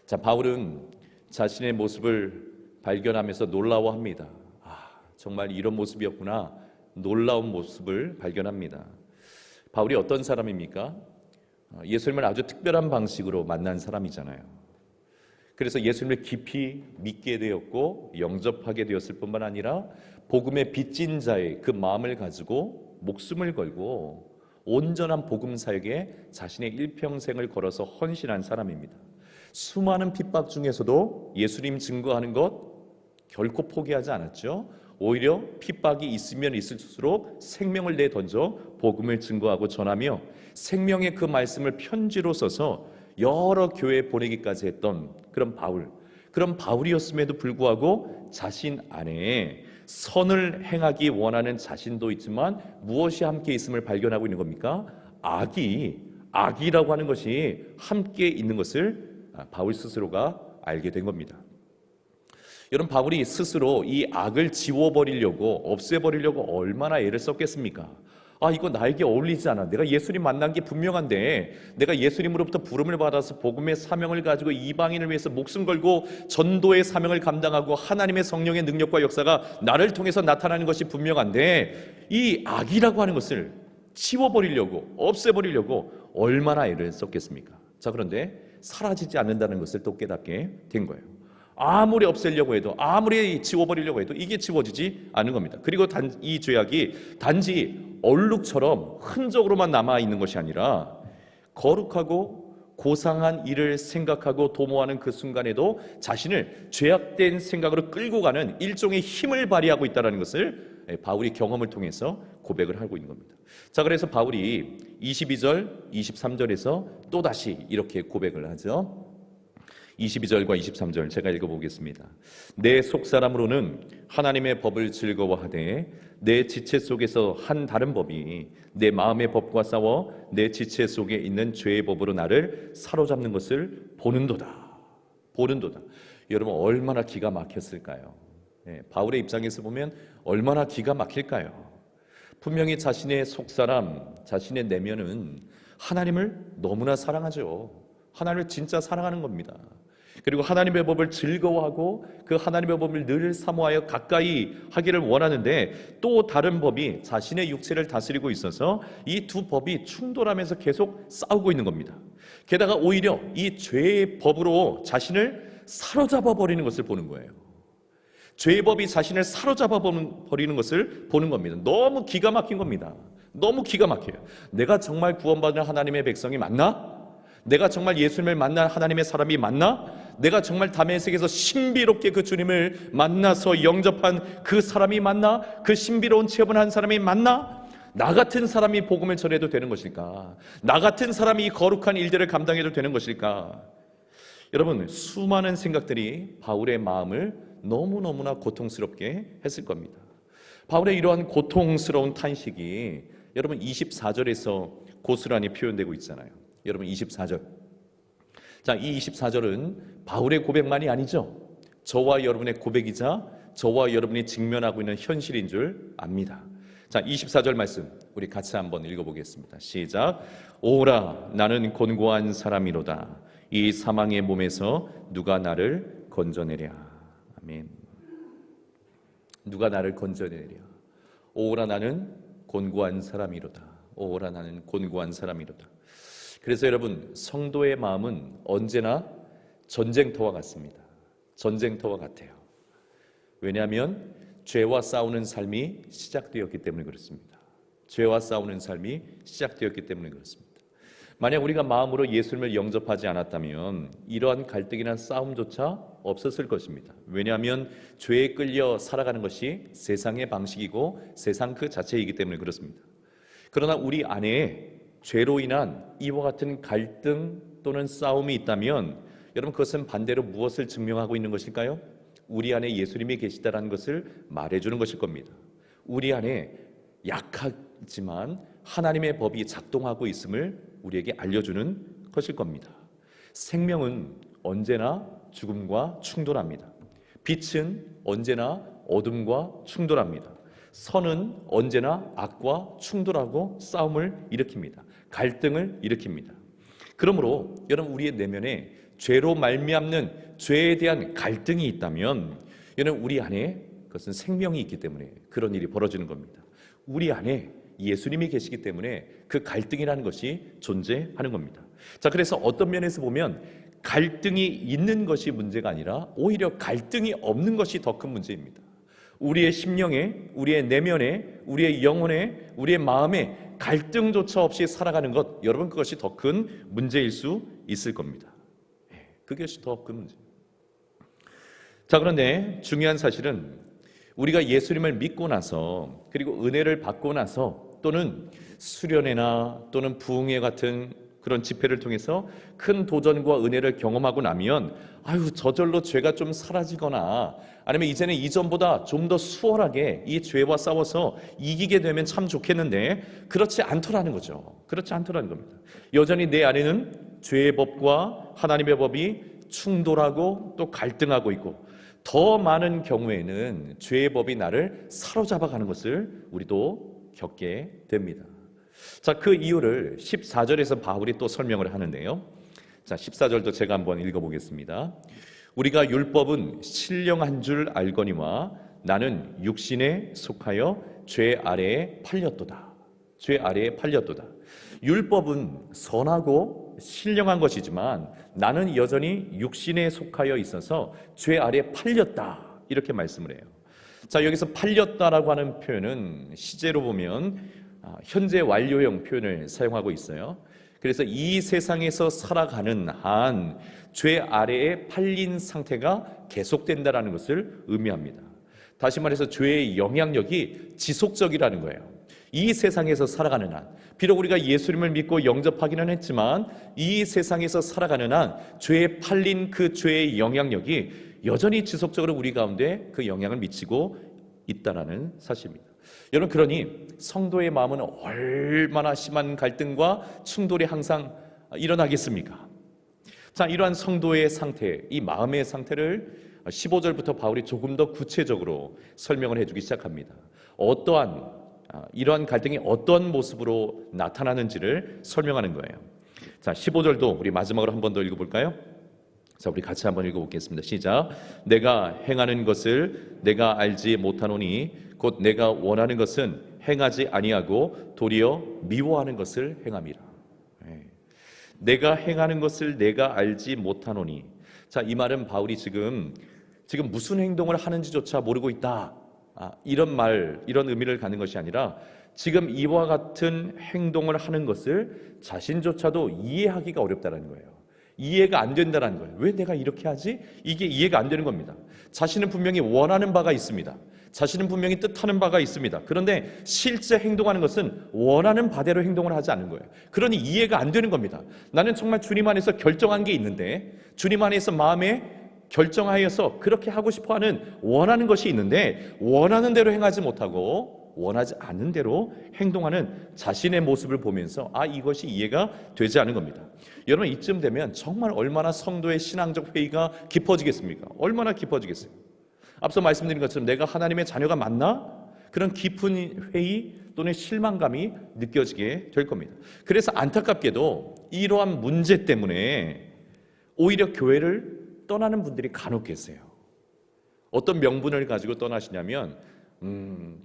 자, 바울은 자신의 모습을 발견하면서 놀라워합니다. 정말 이런 모습이었구나, 놀라운 모습을 발견합니다. 바울이 어떤 사람입니까? 예수님을 아주 특별한 방식으로 만난 사람이잖아요. 그래서 예수님을 깊이 믿게 되었고 영접하게 되었을 뿐만 아니라 복음의 빚진 자의 그 마음을 가지고 목숨을 걸고 온전한 복음 사역에 자신의 일평생을 걸어서 헌신한 사람입니다. 수많은 핍박 중에서도 예수님 증거하는 것 결코 포기하지 않았죠. 오히려 핍박이 있으면 있을수록 생명을 내던져 복음을 증거하고 전하며 생명의 그 말씀을 편지로 써서 여러 교회에 보내기까지 했던 그런 바울이었음에도 불구하고 자신 안에 선을 행하기 원하는 자신도 있지만 무엇이 함께 있음을 발견하고 있는 겁니까? 악이라고 하는 것이 함께 있는 것을 바울 스스로가 알게 된 겁니다. 여러분, 바울이 스스로 이 악을 지워버리려고, 없애버리려고 얼마나 애를 썼겠습니까? 이거 나에게 어울리지 않아. 내가 예수님 만난 게 분명한데, 내가 예수님으로부터 부름을 받아서 복음의 사명을 가지고 이방인을 위해서 목숨 걸고 전도의 사명을 감당하고 하나님의 성령의 능력과 역사가 나를 통해서 나타나는 것이 분명한데, 이 악이라고 하는 것을 지워버리려고, 없애버리려고 얼마나 애를 썼겠습니까? 자, 그런데 사라지지 않는다는 것을 또 깨닫게 된 거예요. 아무리 없애려고 해도, 아무리 지워버리려고 해도 이게 지워지지 않는 겁니다. 그리고 이 죄악이 단지 얼룩처럼 흔적으로만 남아있는 것이 아니라 거룩하고 고상한 일을 생각하고 도모하는 그 순간에도 자신을 죄악된 생각으로 끌고 가는 일종의 힘을 발휘하고 있다는 것을 바울이 경험을 통해서 고백을 하고 있는 겁니다. 자, 그래서 바울이 22절, 23절에서 또다시 이렇게 고백을 하죠. 22절과 23절 제가 읽어보겠습니다. 내 속사람으로는 하나님의 법을 즐거워하되 내 지체 속에서 한 다른 법이 내 마음의 법과 싸워 내 지체 속에 있는 죄의 법으로 나를 사로잡는 것을 보는도다. 보는도다. 여러분 얼마나 기가 막혔을까요? 바울의 입장에서 보면 얼마나 기가 막힐까요? 분명히 자신의 속사람, 자신의 내면은 하나님을 너무나 사랑하죠. 하나님을 진짜 사랑하는 겁니다. 그리고 하나님의 법을 즐거워하고 그 하나님의 법을 늘 사모하여 가까이 하기를 원하는데 또 다른 법이 자신의 육체를 다스리고 있어서 이 두 법이 충돌하면서 계속 싸우고 있는 겁니다. 게다가 오히려 이 죄의 법으로 자신을 사로잡아 버리는 것을 보는 거예요. 죄의 법이 자신을 사로잡아 버리는 것을 보는 겁니다. 너무 기가 막힌 겁니다. 너무 기가 막혀요. 내가 정말 구원받은 하나님의 백성이 맞나? 내가 정말 예수님을 만난 하나님의 사람이 맞나? 내가 정말 다메섹에서 신비롭게 그 주님을 만나서 영접한 그 사람이 맞나? 그 신비로운 체험을 한 사람이 맞나? 나 같은 사람이 복음을 전해도 되는 것일까? 나 같은 사람이 이 거룩한 일들을 감당해도 되는 것일까? 여러분 수많은 생각들이 바울의 마음을 너무너무나 고통스럽게 했을 겁니다. 바울의 이러한 고통스러운 탄식이 여러분 24절에서 고스란히 표현되고 있잖아요. 여러분 24절. 자, 이 24절은 바울의 고백만이 아니죠. 저와 여러분의 고백이자 저와 여러분이 직면하고 있는 현실인 줄 압니다. 자, 24절 말씀 우리 같이 한번 읽어보겠습니다. 시작. 오라 나는 곤고한 사람이로다. 이 사망의 몸에서 누가 나를 건져내랴. 아멘. 누가 나를 건져내랴. 오라 나는 곤고한 사람이로다. 오라 나는 곤고한 사람이로다. 그래서 여러분 성도의 마음은 언제나 전쟁터와 같습니다. 전쟁터와 같아요. 왜냐하면 죄와 싸우는 삶이 시작되었기 때문에 그렇습니다. 죄와 싸우는 삶이 시작되었기 때문에 그렇습니다. 만약 우리가 마음으로 예수님을 영접하지 않았다면 이러한 갈등이나 싸움조차 없었을 것입니다. 왜냐하면 죄에 끌려 살아가는 것이 세상의 방식이고 세상 그 자체이기 때문에 그렇습니다. 그러나 우리 안에 죄로 인한 이와 같은 갈등 또는 싸움이 있다면 여러분 그것은 반대로 무엇을 증명하고 있는 것일까요? 우리 안에 예수님이 계시다라는 것을 말해주는 것일 겁니다. 우리 안에 약하지만 하나님의 법이 작동하고 있음을 우리에게 알려주는 것일 겁니다. 생명은 언제나 죽음과 충돌합니다. 빛은 언제나 어둠과 충돌합니다. 선은 언제나 악과 충돌하고 싸움을 일으킵니다. 갈등을 일으킵니다. 그러므로 여러분 우리의 내면에 죄로 말미암는 죄에 대한 갈등이 있다면 여러분 우리 안에 그것은 생명이 있기 때문에 그런 일이 벌어지는 겁니다. 우리 안에 예수님이 계시기 때문에 그 갈등이라는 것이 존재하는 겁니다. 자, 그래서 어떤 면에서 보면 갈등이 있는 것이 문제가 아니라 오히려 갈등이 없는 것이 더 큰 문제입니다. 우리의 심령에, 우리의 내면에, 우리의 영혼에, 우리의 마음에 갈등조차 없이 살아가는 것, 여러분 그것이 더 큰 문제일 수 있을 겁니다. 그것이 더 큰 문제. 자, 그런데 중요한 사실은 우리가 예수님을 믿고 나서 그리고 은혜를 받고 나서 또는 수련회나 또는 부흥회 같은 그런 집회를 통해서 큰 도전과 은혜를 경험하고 나면 아유 저절로 죄가 좀 사라지거나 아니면 이제는 이전보다 좀 더 수월하게 이 죄와 싸워서 이기게 되면 참 좋겠는데 그렇지 않더라는 거죠. 그렇지 않더라는 겁니다. 여전히 내 안에는 죄의 법과 하나님의 법이 충돌하고 또 갈등하고 있고 더 많은 경우에는 죄의 법이 나를 사로잡아가는 것을 우리도 겪게 됩니다. 자, 그 이유를 14절에서 바울이 또 설명을 하는데요. 자, 14절도 제가 한번 읽어보겠습니다. 우리가 율법은 신령한 줄 알거니와 나는 육신에 속하여 죄 아래에 팔렸도다. 죄 아래에 팔렸도다. 율법은 선하고 신령한 것이지만 나는 여전히 육신에 속하여 있어서 죄 아래에 팔렸다. 이렇게 말씀을 해요. 자, 여기서 팔렸다라고 하는 표현은 시제로 보면 현재 완료형 표현을 사용하고 있어요. 그래서 이 세상에서 살아가는 한 죄 아래에 팔린 상태가 계속된다는 것을 의미합니다. 다시 말해서 죄의 영향력이 지속적이라는 거예요. 이 세상에서 살아가는 한, 비록 우리가 예수님을 믿고 영접하기는 했지만 이 세상에서 살아가는 한 죄에 팔린 그 죄의 영향력이 여전히 지속적으로 우리 가운데 그 영향을 미치고 있다는 사실입니다. 여러분, 그러니 성도의 마음은 얼마나 심한 갈등과 충돌이 항상 일어나겠습니까? 자, 이러한 성도의 상태, 이 마음의 상태를 15절부터 바울이 조금 더 구체적으로 설명을 해주기 시작합니다. 이러한 갈등이 어떤 모습으로 나타나는지를 설명하는 거예요. 자, 15절도 우리 마지막으로 한 번 더 읽어볼까요? 자, 우리 같이 한번 읽어보겠습니다. 시작. 내가 행하는 것을 내가 알지 못하노니 곧 내가 원하는 것은 행하지 아니하고 도리어 미워하는 것을 행함이라. 내가 행하는 것을 내가 알지 못하노니. 자, 이 말은 바울이 지금 무슨 행동을 하는지조차 모르고 있다, 이런 의미를 갖는 것이 아니라 지금 이와 같은 행동을 하는 것을 자신조차도 이해하기가 어렵다는 거예요. 이해가 안 된다는 거예요. 왜 내가 이렇게 하지? 이게 이해가 안 되는 겁니다. 자신은 분명히 원하는 바가 있습니다. 자신은 분명히 뜻하는 바가 있습니다. 그런데 실제 행동하는 것은 원하는 바대로 행동을 하지 않는 거예요. 그러니 이해가 안 되는 겁니다. 나는 정말 주님 안에서 결정한 게 있는데, 주님 안에서 마음에 결정하여서 그렇게 하고 싶어하는 원하는 것이 있는데 원하는 대로 행하지 못하고 원하지 않는 대로 행동하는 자신의 모습을 보면서 이것이 이해가 되지 않은 겁니다. 여러분, 이쯤 되면 정말 얼마나 성도의 신앙적 회의가 깊어지겠습니까? 얼마나 깊어지겠어요? 앞서 말씀드린 것처럼 내가 하나님의 자녀가 맞나? 그런 깊은 회의 또는 실망감이 느껴지게 될 겁니다. 그래서 안타깝게도 이러한 문제 때문에 오히려 교회를 떠나는 분들이 간혹 계세요. 어떤 명분을 가지고 떠나시냐면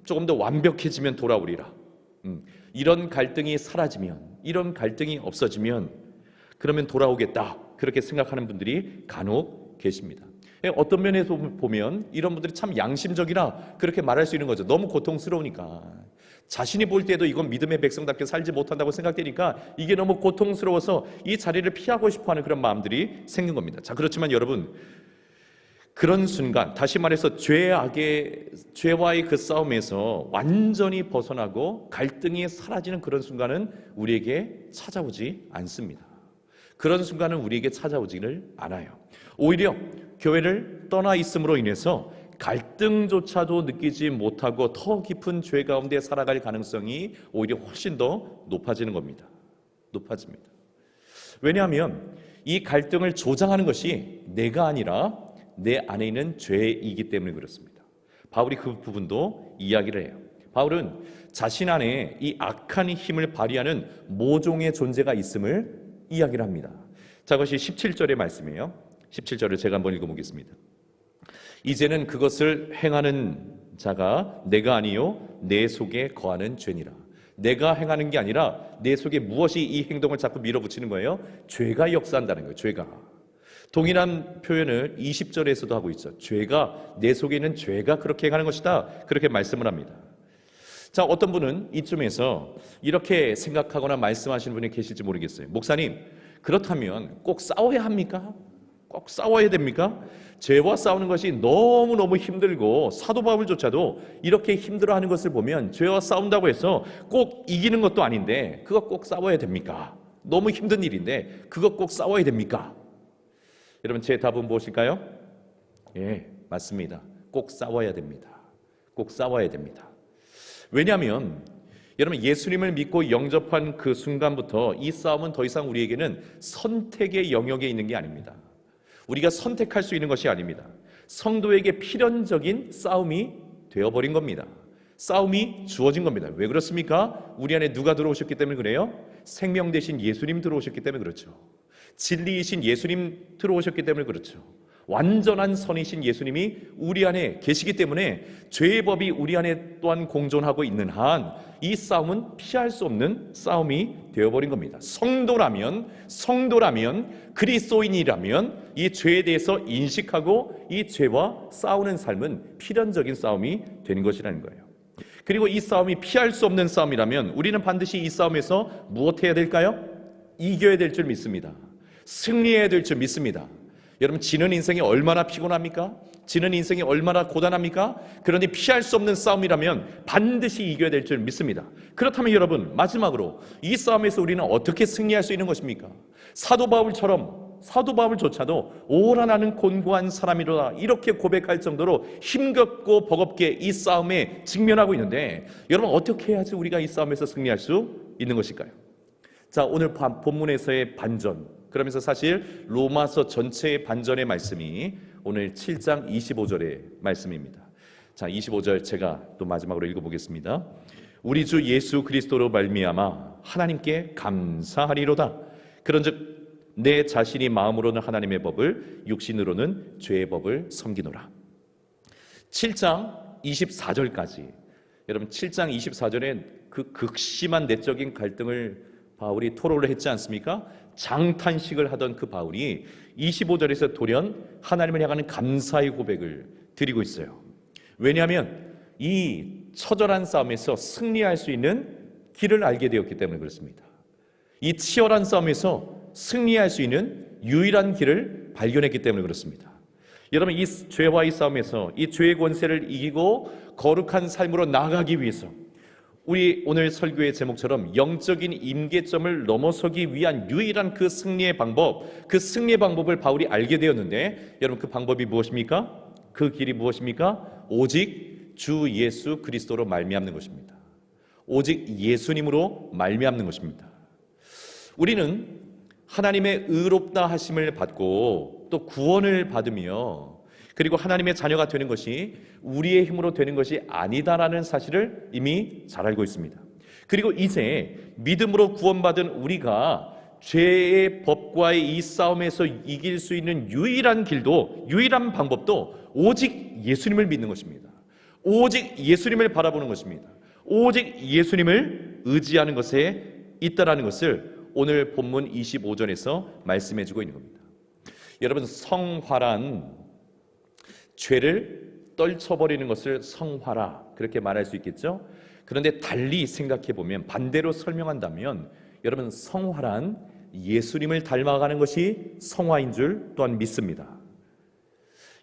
조금 더 완벽해지면 돌아오리라, 이런 갈등이 사라지면, 이런 갈등이 없어지면 그러면 돌아오겠다, 그렇게 생각하는 분들이 간혹 계십니다. 어떤 면에서 보면 이런 분들이 참 양심적이라 그렇게 말할 수 있는 거죠. 너무 고통스러우니까, 자신이 볼 때도 이건 믿음의 백성답게 살지 못한다고 생각되니까 이게 너무 고통스러워서 이 자리를 피하고 싶어하는 그런 마음들이 생긴 겁니다. 자, 그렇지만 여러분, 그런 순간, 다시 말해서 죄와의 그 싸움에서 완전히 벗어나고 갈등이 사라지는 그런 순간은 우리에게 찾아오지 않습니다. 그런 순간은 우리에게 찾아오지를 않아요. 오히려 교회를 떠나 있음으로 인해서 갈등조차도 느끼지 못하고 더 깊은 죄 가운데 살아갈 가능성이 오히려 훨씬 더 높아지는 겁니다. 높아집니다. 왜냐하면 이 갈등을 조장하는 것이 내가 아니라 내 안에 있는 죄이기 때문에 그렇습니다. 바울이 그 부분도 이야기를 해요. 바울은 자신 안에 이 악한 힘을 발휘하는 모종의 존재가 있음을 이야기를 합니다. 자, 그것이 17절의 말씀이에요. 17절을 제가 한번 읽어보겠습니다. 이제는 그것을 행하는 자가 내가 아니요 내 속에 거하는 죄니라. 내가 행하는 게 아니라 내 속에 무엇이 이 행동을 자꾸 밀어붙이는 거예요? 죄가 역사한다는 거예요. 죄가. 동일한 표현을 20절에서도 하고 있죠. 죄가, 내 속에 있는 죄가 그렇게 행하는 것이다, 그렇게 말씀을 합니다. 자, 어떤 분은 이쯤에서 이렇게 생각하거나 말씀하시는 분이 계실지 모르겠어요. 목사님, 그렇다면 꼭 싸워야 합니까? 꼭 싸워야 됩니까? 죄와 싸우는 것이 너무너무 힘들고 사도 바울조차도 이렇게 힘들어하는 것을 보면 죄와 싸운다고 해서 꼭 이기는 것도 아닌데 그거 꼭 싸워야 됩니까? 너무 힘든 일인데 그거 꼭 싸워야 됩니까? 여러분, 제 답은 무엇일까요? 예, 맞습니다. 꼭 싸워야 됩니다. 꼭 싸워야 됩니다. 왜냐하면 여러분, 예수님을 믿고 영접한 그 순간부터 이 싸움은 더 이상 우리에게는 선택의 영역에 있는 게 아닙니다. 우리가 선택할 수 있는 것이 아닙니다. 성도에게 필연적인 싸움이 되어버린 겁니다. 싸움이 주어진 겁니다. 왜 그렇습니까? 우리 안에 누가 들어오셨기 때문에 그래요? 생명 되신 예수님 들어오셨기 때문에 그렇죠. 진리이신 예수님 들어오셨기 때문에 그렇죠. 완전한 선이신 예수님이 우리 안에 계시기 때문에 죄의 법이 우리 안에 또한 공존하고 있는 한 이 싸움은 피할 수 없는 싸움이 되어버린 겁니다. 성도라면, 그리스도인이라면 이 죄에 대해서 인식하고 이 죄와 싸우는 삶은 필연적인 싸움이 되는 것이라는 거예요. 그리고 이 싸움이 피할 수 없는 싸움이라면 우리는 반드시 이 싸움에서 무엇해야 될까요? 이겨야 될 줄 믿습니다. 승리해야 될 줄 믿습니다. 여러분, 지는 인생이 얼마나 피곤합니까? 지는 인생이 얼마나 고단합니까? 그러니 피할 수 없는 싸움이라면 반드시 이겨야 될 줄 믿습니다. 그렇다면 여러분, 마지막으로 이 싸움에서 우리는 어떻게 승리할 수 있는 것입니까? 사도 바울조차도 오라 나는 곤고한 사람이로다 이렇게 고백할 정도로 힘겹고 버겁게 이 싸움에 직면하고 있는데, 여러분, 어떻게 해야지 우리가 이 싸움에서 승리할 수 있는 것일까요? 자, 오늘 본문에서의 반전, 그러면서 사실 로마서 전체의 반전의 말씀이 오늘 7장 25절의 말씀입니다. 자, 25절 제가 또 마지막으로 읽어보겠습니다. 우리 주 예수 그리스도로 말미암아 하나님께 감사하리로다. 그런즉 내 자신이 마음으로는 하나님의 법을, 육신으로는 죄의 법을 섬기노라. 7장 24절까지, 여러분 7장 24절에 그 극심한 내적인 갈등을 바울이 토로를 했지 않습니까? 장탄식을 하던 그 바울이 25절에서 돌연 하나님을 향하는 감사의 고백을 드리고 있어요. 왜냐하면 이 처절한 싸움에서 승리할 수 있는 길을 알게 되었기 때문에 그렇습니다. 이 치열한 싸움에서 승리할 수 있는 유일한 길을 발견했기 때문에 그렇습니다. 여러분, 이 죄와의 싸움에서 이 죄의 권세를 이기고 거룩한 삶으로 나아가기 위해서 우리 오늘 설교의 제목처럼 영적인 임계점을 넘어서기 위한 유일한 그 승리의 방법을 바울이 알게 되었는데, 여러분, 그 방법이 무엇입니까? 그 길이 무엇입니까? 오직 주 예수 그리스도로 말미암는 것입니다. 오직 예수님으로 말미암는 것입니다. 우리는 하나님의 의롭다 하심을 받고 또 구원을 받으며, 그리고 하나님의 자녀가 되는 것이 우리의 힘으로 되는 것이 아니다라는 사실을 이미 잘 알고 있습니다. 그리고 이제 믿음으로 구원받은 우리가 죄의 법과의 이 싸움에서 이길 수 있는 유일한 길도, 유일한 방법도 오직 예수님을 믿는 것입니다. 오직 예수님을 바라보는 것입니다. 오직 예수님을 의지하는 것에 있다라는 것을 오늘 본문 25절에서 말씀해주고 있는 겁니다. 여러분, 성화란 죄를 떨쳐버리는 것을 성화라 그렇게 말할 수 있겠죠. 그런데 달리 생각해보면, 반대로 설명한다면, 여러분, 성화란 예수님을 닮아가는 것이 성화인 줄 또한 믿습니다.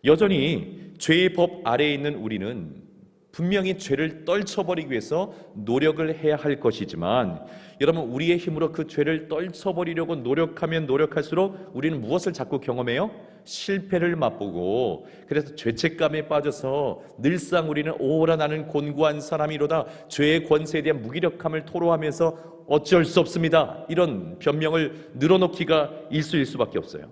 여전히 죄의 법 아래에 있는 우리는 분명히 죄를 떨쳐버리기 위해서 노력을 해야 할 것이지만, 여러분, 우리의 힘으로 그 죄를 떨쳐버리려고 노력하면 노력할수록 우리는 무엇을 자꾸 경험해요? 실패를 맛보고, 그래서 죄책감에 빠져서 늘상 우리는 오라 나는 곤고한 사람이로다, 죄의 권세에 대한 무기력함을 토로하면서 어쩔 수 없습니다, 이런 변명을 늘어놓기가 일수일 수밖에 없어요.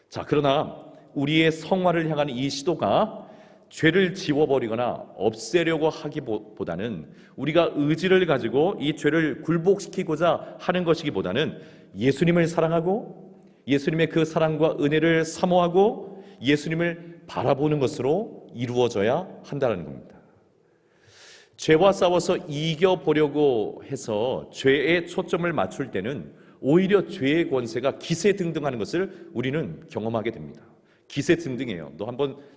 자, 그러나 우리의 성화를 향한 이 시도가 죄를 지워버리거나 없애려고 하기보다는, 우리가 의지를 가지고 이 죄를 굴복시키고자 하는 것이기보다는 예수님을 사랑하고 예수님의 그 사랑과 은혜를 사모하고 예수님을 바라보는 것으로 이루어져야 한다는 겁니다. 죄와 싸워서 이겨보려고 해서 죄에 초점을 맞출 때는 오히려 죄의 권세가 기세등등하는 것을 우리는 경험하게 됩니다. 기세등등해요.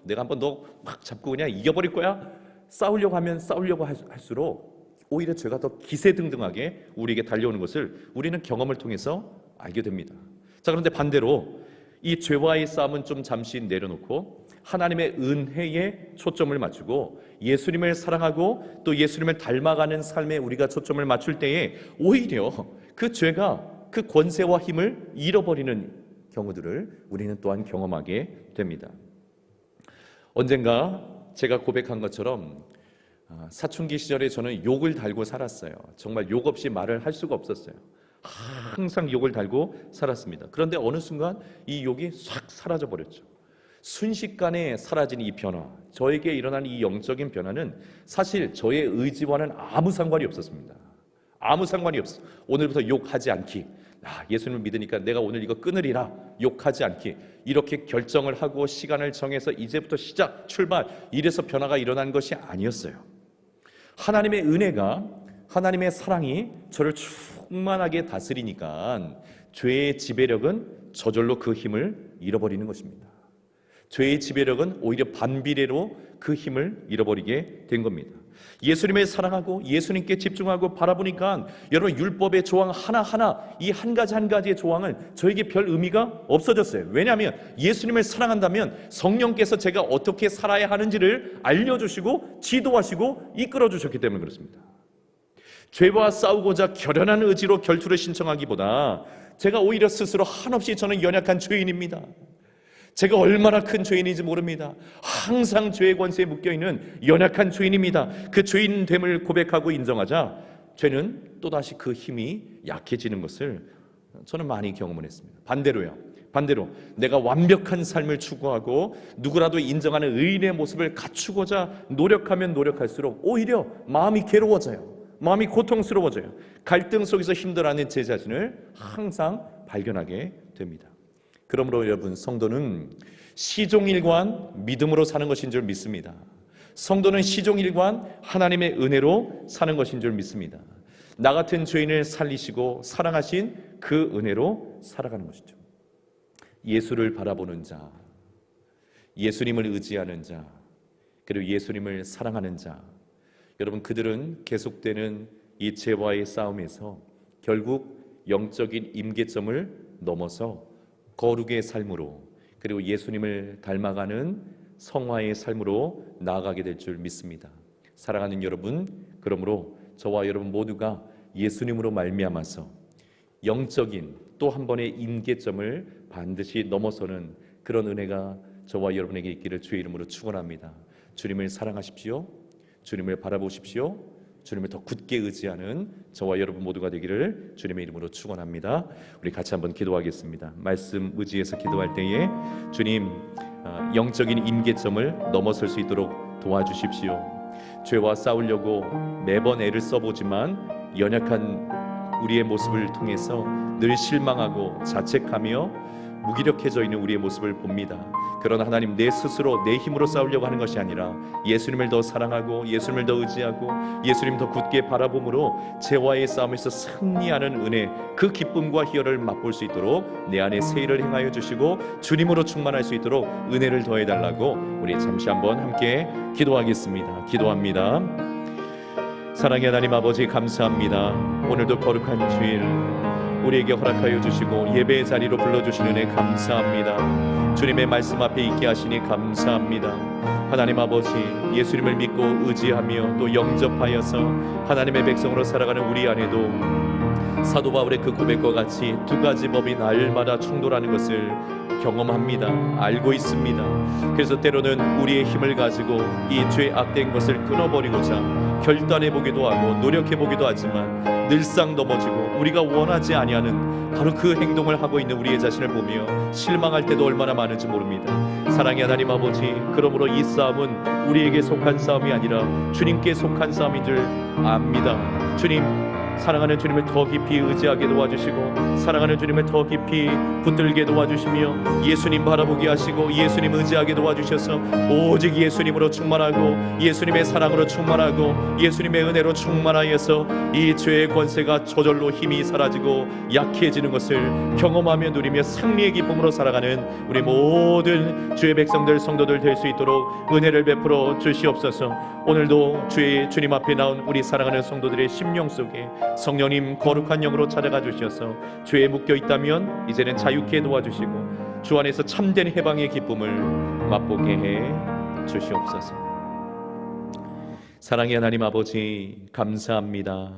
내가 한번 너 확 잡고 그냥 이겨버릴 거야. 싸우려고 하면 싸우려고 할수록 오히려 죄가 더 기세등등하게 우리에게 달려오는 것을 우리는 경험을 통해서 알게 됩니다. 자, 그런데 반대로 이 죄와의 싸움은 좀 잠시 내려놓고 하나님의 은혜에 초점을 맞추고 예수님을 사랑하고 또 예수님을 닮아가는 삶에 우리가 초점을 맞출 때에 오히려 그 죄가 그 권세와 힘을 잃어버리는 경우들을 우리는 또한 경험하게 됩니다. 언젠가 제가 고백한 것처럼 사춘기 시절에 저는 욕을 달고 살았어요. 정말 욕 없이 말을 할 수가 없었어요. 항상 욕을 달고 살았습니다. 그런데 어느 순간 이 욕이 싹 사라져 버렸죠. 순식간에 사라진 이 변화, 저에게 일어난 이 영적인 변화는 사실 저의 의지와는 아무 상관이 없었습니다. 아무 상관이 없어. 오늘부터 욕하지 않기, 예수님을 믿으니까 내가 오늘 이거 끊으리라, 욕하지 않기, 이렇게 결정을 하고 시간을 정해서 이제부터 출발, 이래서 변화가 일어난 것이 아니었어요. 하나님의 은혜가, 하나님의 사랑이 저를 충만하게 다스리니까 죄의 지배력은 저절로 그 힘을 잃어버리는 것입니다. 죄의 지배력은 오히려 반비례로 그 힘을 잃어버리게 된 겁니다. 예수님을 사랑하고 예수님께 집중하고 바라보니까 여러분 율법의 조항 하나하나 이 한 가지 한 가지의 조항은 저에게 별 의미가 없어졌어요. 왜냐하면 예수님을 사랑한다면 성령께서 제가 어떻게 살아야 하는지를 알려주시고 지도하시고 이끌어 주셨기 때문에 그렇습니다. 죄와 싸우고자 결연한 의지로 결투를 신청하기보다 제가 오히려 스스로 한없이 저는 연약한 죄인입니다. 제가 얼마나 큰 죄인인지 모릅니다. 항상 죄의 권세에 묶여있는 연약한 죄인입니다. 그 죄인됨을 고백하고 인정하자 죄는 또다시 그 힘이 약해지는 것을 저는 많이 경험을 했습니다. 반대로 내가 완벽한 삶을 추구하고 누구라도 인정하는 의인의 모습을 갖추고자 노력하면 노력할수록 오히려 마음이 괴로워져요. 마음이 고통스러워져요. 갈등 속에서 힘들어하는 제 자신을 항상 발견하게 됩니다. 그러므로 여러분, 성도는 시종일관 믿음으로 사는 것인 줄 믿습니다. 성도는 시종일관 하나님의 은혜로 사는 것인 줄 믿습니다. 나 같은 죄인을 살리시고 사랑하신 그 은혜로 살아가는 것이죠. 예수를 바라보는 자, 예수님을 의지하는 자, 그리고 예수님을 사랑하는 자, 여러분, 그들은 계속되는 이 죄와의 싸움에서 결국 영적인 임계점을 넘어서 거룩의 삶으로, 그리고 예수님을 닮아가는 성화의 삶으로 나아가게 될 줄 믿습니다. 사랑하는 여러분, 그러므로 저와 여러분 모두가 예수님으로 말미암아서 영적인 또 한 번의 임계점을 반드시 넘어서는 그런 은혜가 저와 여러분에게 있기를 주의 이름으로 축원합니다. 주님을 사랑하십시오. 주님을 바라보십시오. 주님을 더 굳게 의지하는 저와 여러분 모두가 되기를 주님의 이름으로 축원합니다. 우리 같이 한번 기도하겠습니다. 말씀 의지해서 기도할 때에 주님, 영적인 임계점을 넘어설 수 있도록 도와주십시오. 죄와 싸우려고 매번 애를 써보지만 연약한 우리의 모습을 통해서 늘 실망하고 자책하며 무기력해져 있는 우리의 모습을 봅니다. 그러나 하나님, 내 스스로 내 힘으로 싸우려고 하는 것이 아니라 예수님을 더 사랑하고 예수님을 더 의지하고 예수님 더 굳게 바라봄으로 죄와의 싸움에서 승리하는 은혜, 그 기쁨과 희열을 맛볼 수 있도록 내 안에 새 일을 행하여 주시고 주님으로 충만할 수 있도록 은혜를 더해달라고 우리 잠시 한번 함께 기도하겠습니다. 기도합니다. 사랑의 하나님 아버지, 감사합니다. 오늘도 거룩한 주일 우리에게 허락하여 주시고 예배의 자리로 불러주신 은혜 감사합니다. 주님의 말씀 앞에 있게 하시니 감사합니다. 하나님 아버지, 예수님을 믿고 의지하며 또 영접하여서 하나님의 백성으로 살아가는 우리 안에도 사도 바울의 그 고백과 같이 두 가지 법이 날마다 충돌하는 것을 경험합니다. 알고 있습니다. 그래서 때로는 우리의 힘을 가지고 이 죄 악된 것을 끊어버리고자 결단해보기도 하고 노력해보기도 하지만 늘상 넘어지고 우리가 원하지 아니하는 바로 그 행동을 하고 있는 우리의 자신을 보며 실망할 때도 얼마나 많은지 모릅니다. 사랑의 하나님 아버지, 그러므로 이 싸움은 우리에게 속한 싸움이 아니라 주님께 속한 싸움인 줄 압니다. 주님, 사랑하는 주님을 더 깊이 의지하게 도와주시고 사랑하는 주님을 더 깊이 붙들게 도와주시며 예수님 바라보게 하시고 예수님 의지하게 도와주셔서 오직 예수님으로 충만하고 예수님의 사랑으로 충만하고 예수님의 은혜로 충만하여서 이 죄의 권세가 저절로 힘이 사라지고 약해지는 것을 경험하며 누리며 승리의 기쁨으로 살아가는 우리 모든 주의 백성들 성도들 될 수 있도록 은혜를 베풀어 주시옵소서. 오늘도 주님 앞에 나온 우리 사랑하는 성도들의 심령 속에 성령님 거룩한 영으로 찾아가 주셔서 죄에 묶여 있다면 이제는 자유케 도와주시고 주 안에서 참된 해방의 기쁨을 맛보게 해 주시옵소서. 사랑의 하나님 아버지, 감사합니다.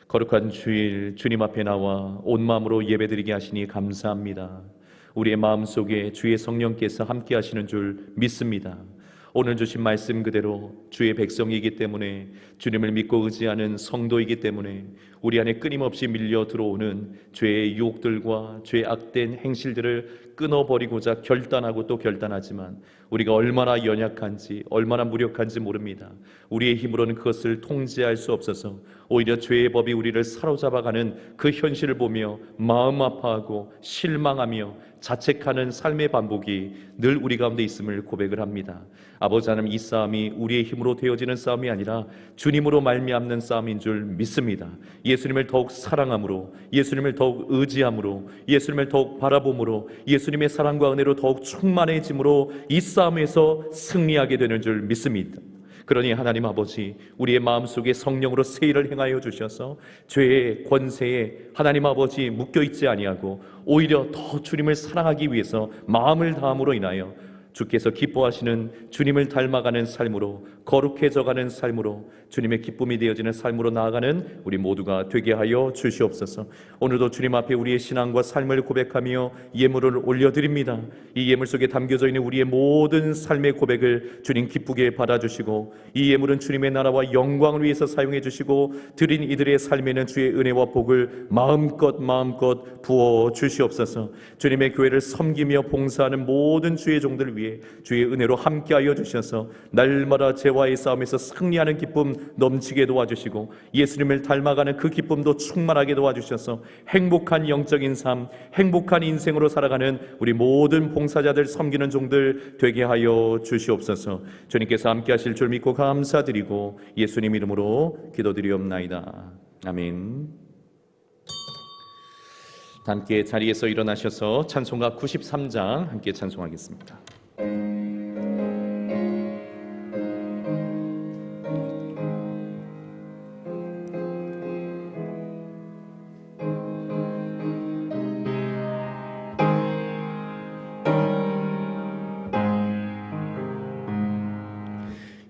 거룩한 주일 주님 앞에 나와 온 마음으로 예배드리게 하시니 감사합니다. 우리의 마음속에 주의 성령께서 함께 하시는 줄 믿습니다. 오늘 주신 말씀 그대로 주의 백성이기 때문에, 주님을 믿고 의지하는 성도이기 때문에 우리 안에 끊임없이 밀려 들어오는 죄의 유혹들과 죄의 악된 행실들을 끊어버리고자 결단하고 또 결단하지만 우리가 얼마나 연약한지 얼마나 무력한지 모릅니다. 우리의 힘으로는 그것을 통제할 수 없어서 오히려 죄의 법이 우리를 사로잡아가는 그 현실을 보며 마음 아파하고 실망하며 자책하는 삶의 반복이 늘 우리 가운데 있음을 고백을 합니다. 아버지 하나님, 이 싸움이 우리의 힘으로 되어지는 싸움이 아니라 주님으로 말미암는 싸움인 줄 믿습니다. 예수님을 더욱 사랑함으로, 예수님을 더욱 의지함으로, 예수님을 더욱 바라봄으로, 예수님의 사랑과 은혜로 더욱 충만해짐으로 이 싸움에서 승리하게 되는 줄 믿습니다. 그러니 하나님 아버지, 우리의 마음속에 성령으로 세일을 행하여 주셔서 죄의 권세에 하나님 아버지 묶여있지 아니하고 오히려 더 주님을 사랑하기 위해서 마음을 다함으로 인하여 주께서 기뻐하시는 주님을 닮아가는 삶으로, 거룩해져가는 삶으로, 주님의 기쁨이 되어지는 삶으로 나아가는 우리 모두가 되게 하여 주시옵소서. 오늘도 주님 앞에 우리의 신앙과 삶을 고백하며 예물을 올려드립니다. 이 예물 속에 담겨져 있는 우리의 모든 삶의 고백을 주님 기쁘게 받아주시고, 이 예물은 주님의 나라와 영광을 위해서 사용해 주시고, 드린 이들의 삶에는 주의 은혜와 복을 마음껏 부어 주시옵소서. 주님의 교회를 섬기며 봉사하는 모든 주의 종들 위해 주의 은혜로 함께하여 주셔서 날마다 죄와의 싸움에서 승리하는 기쁨 넘치게 도와주시고, 예수님을 닮아가는 그 기쁨도 충만하게 도와주셔서 행복한 영적인 삶, 행복한 인생으로 살아가는 우리 모든 봉사자들, 섬기는 종들 되게 하여 주시옵소서. 주님께서 함께 하실 줄 믿고 감사드리고 예수님 이름으로 기도드리옵나이다. 아멘. 함께 자리에서 일어나셔서 찬송가 93장 함께 찬송하겠습니다.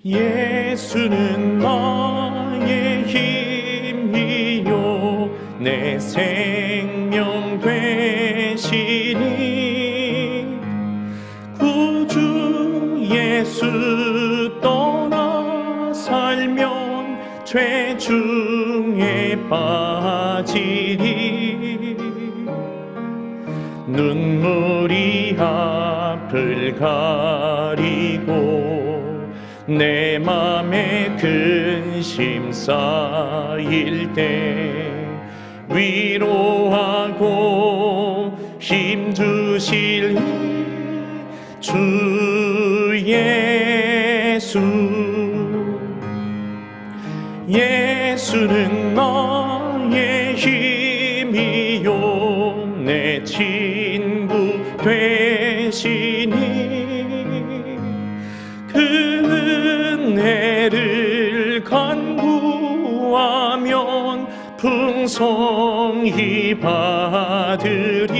예수는 나의 힘이요 내 생명 되시니, 구주 예수 떠나 살면 죄 중에 빠지리. 눈물이 앞을 가리고 내 맘에 근심 쌓일 때 위로하고 힘 주실 주 예수. 예수는 나의 힘이요 내 친구 되시니, 은혜를 간구하면 풍성히 받으리.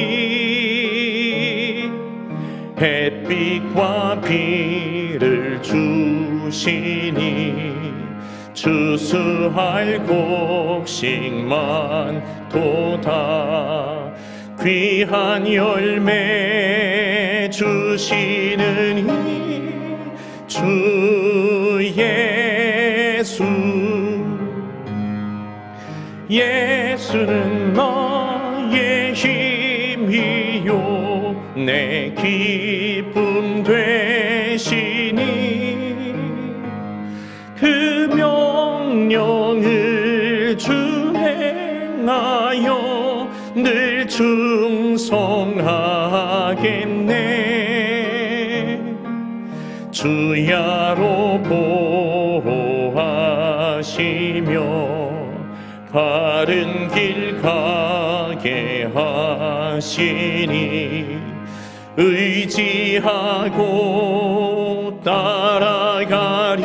햇빛과 비를 주시니 추수할 곡식만 도다. 귀한 열매 주시는 주 예수. 예수는 나의 힘이요 내 기쁨 되시니, 그 명령을 준행하여 늘 충성하겠네. 주야로 보호하시며 바른 길 가게 하시니, 의지하고 따라가리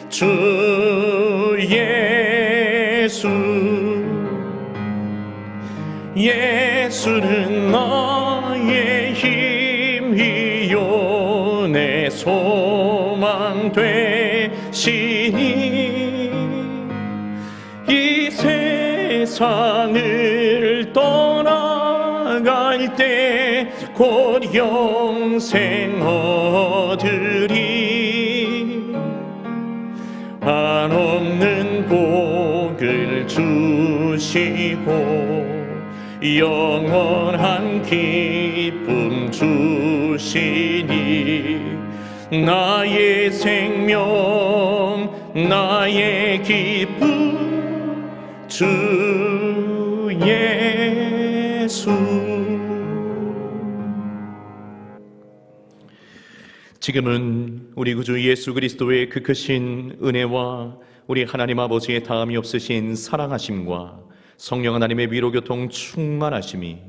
주 예수. 예수는 나의 힘이요 내 소망 되시니, 이 세상을 떠나갈 때 곧 영생 얻으리. 한없는 복을 주시고 영원한 기쁨 주시니, 나의 생명 나의 기쁨 주 예수. 지금은 우리 구주 예수 그리스도의 그 크신 은혜와 우리 하나님 아버지의 다함이 없으신 사랑하심과 성령 하나님의 위로교통 충만하심이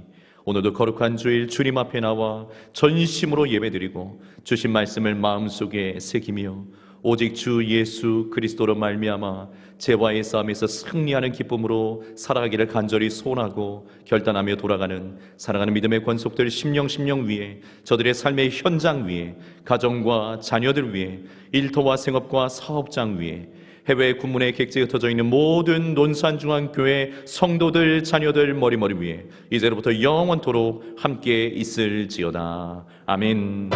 오늘도 거룩한 주일 주님 앞에 나와 전심으로 예배드리고 주신 말씀을 마음속에 새기며 오직 주 예수 그리스도로 말미암아 죄와의 싸움에서 승리하는 기쁨으로 살아가기를 간절히 소원하고 결단하며 돌아가는 사랑하는 믿음의 권속들 심령 위에, 저들의 삶의 현장 위에, 가정과 자녀들 위에, 일터와 생업과 사업장 위에, 해외 군문에 객지에 흩어져 있는 모든 논산중앙교회 성도들 자녀들 머리머리 위에 이제로부터 영원토록 함께 있을지어다. 아멘.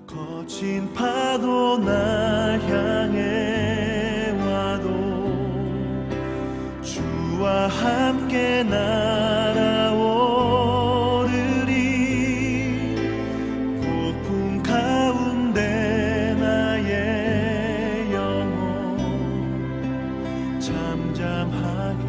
거친 파도 날 향해 와도 주와 함께 날아오르리. 폭풍 가운데 나의 영혼 잠잠하게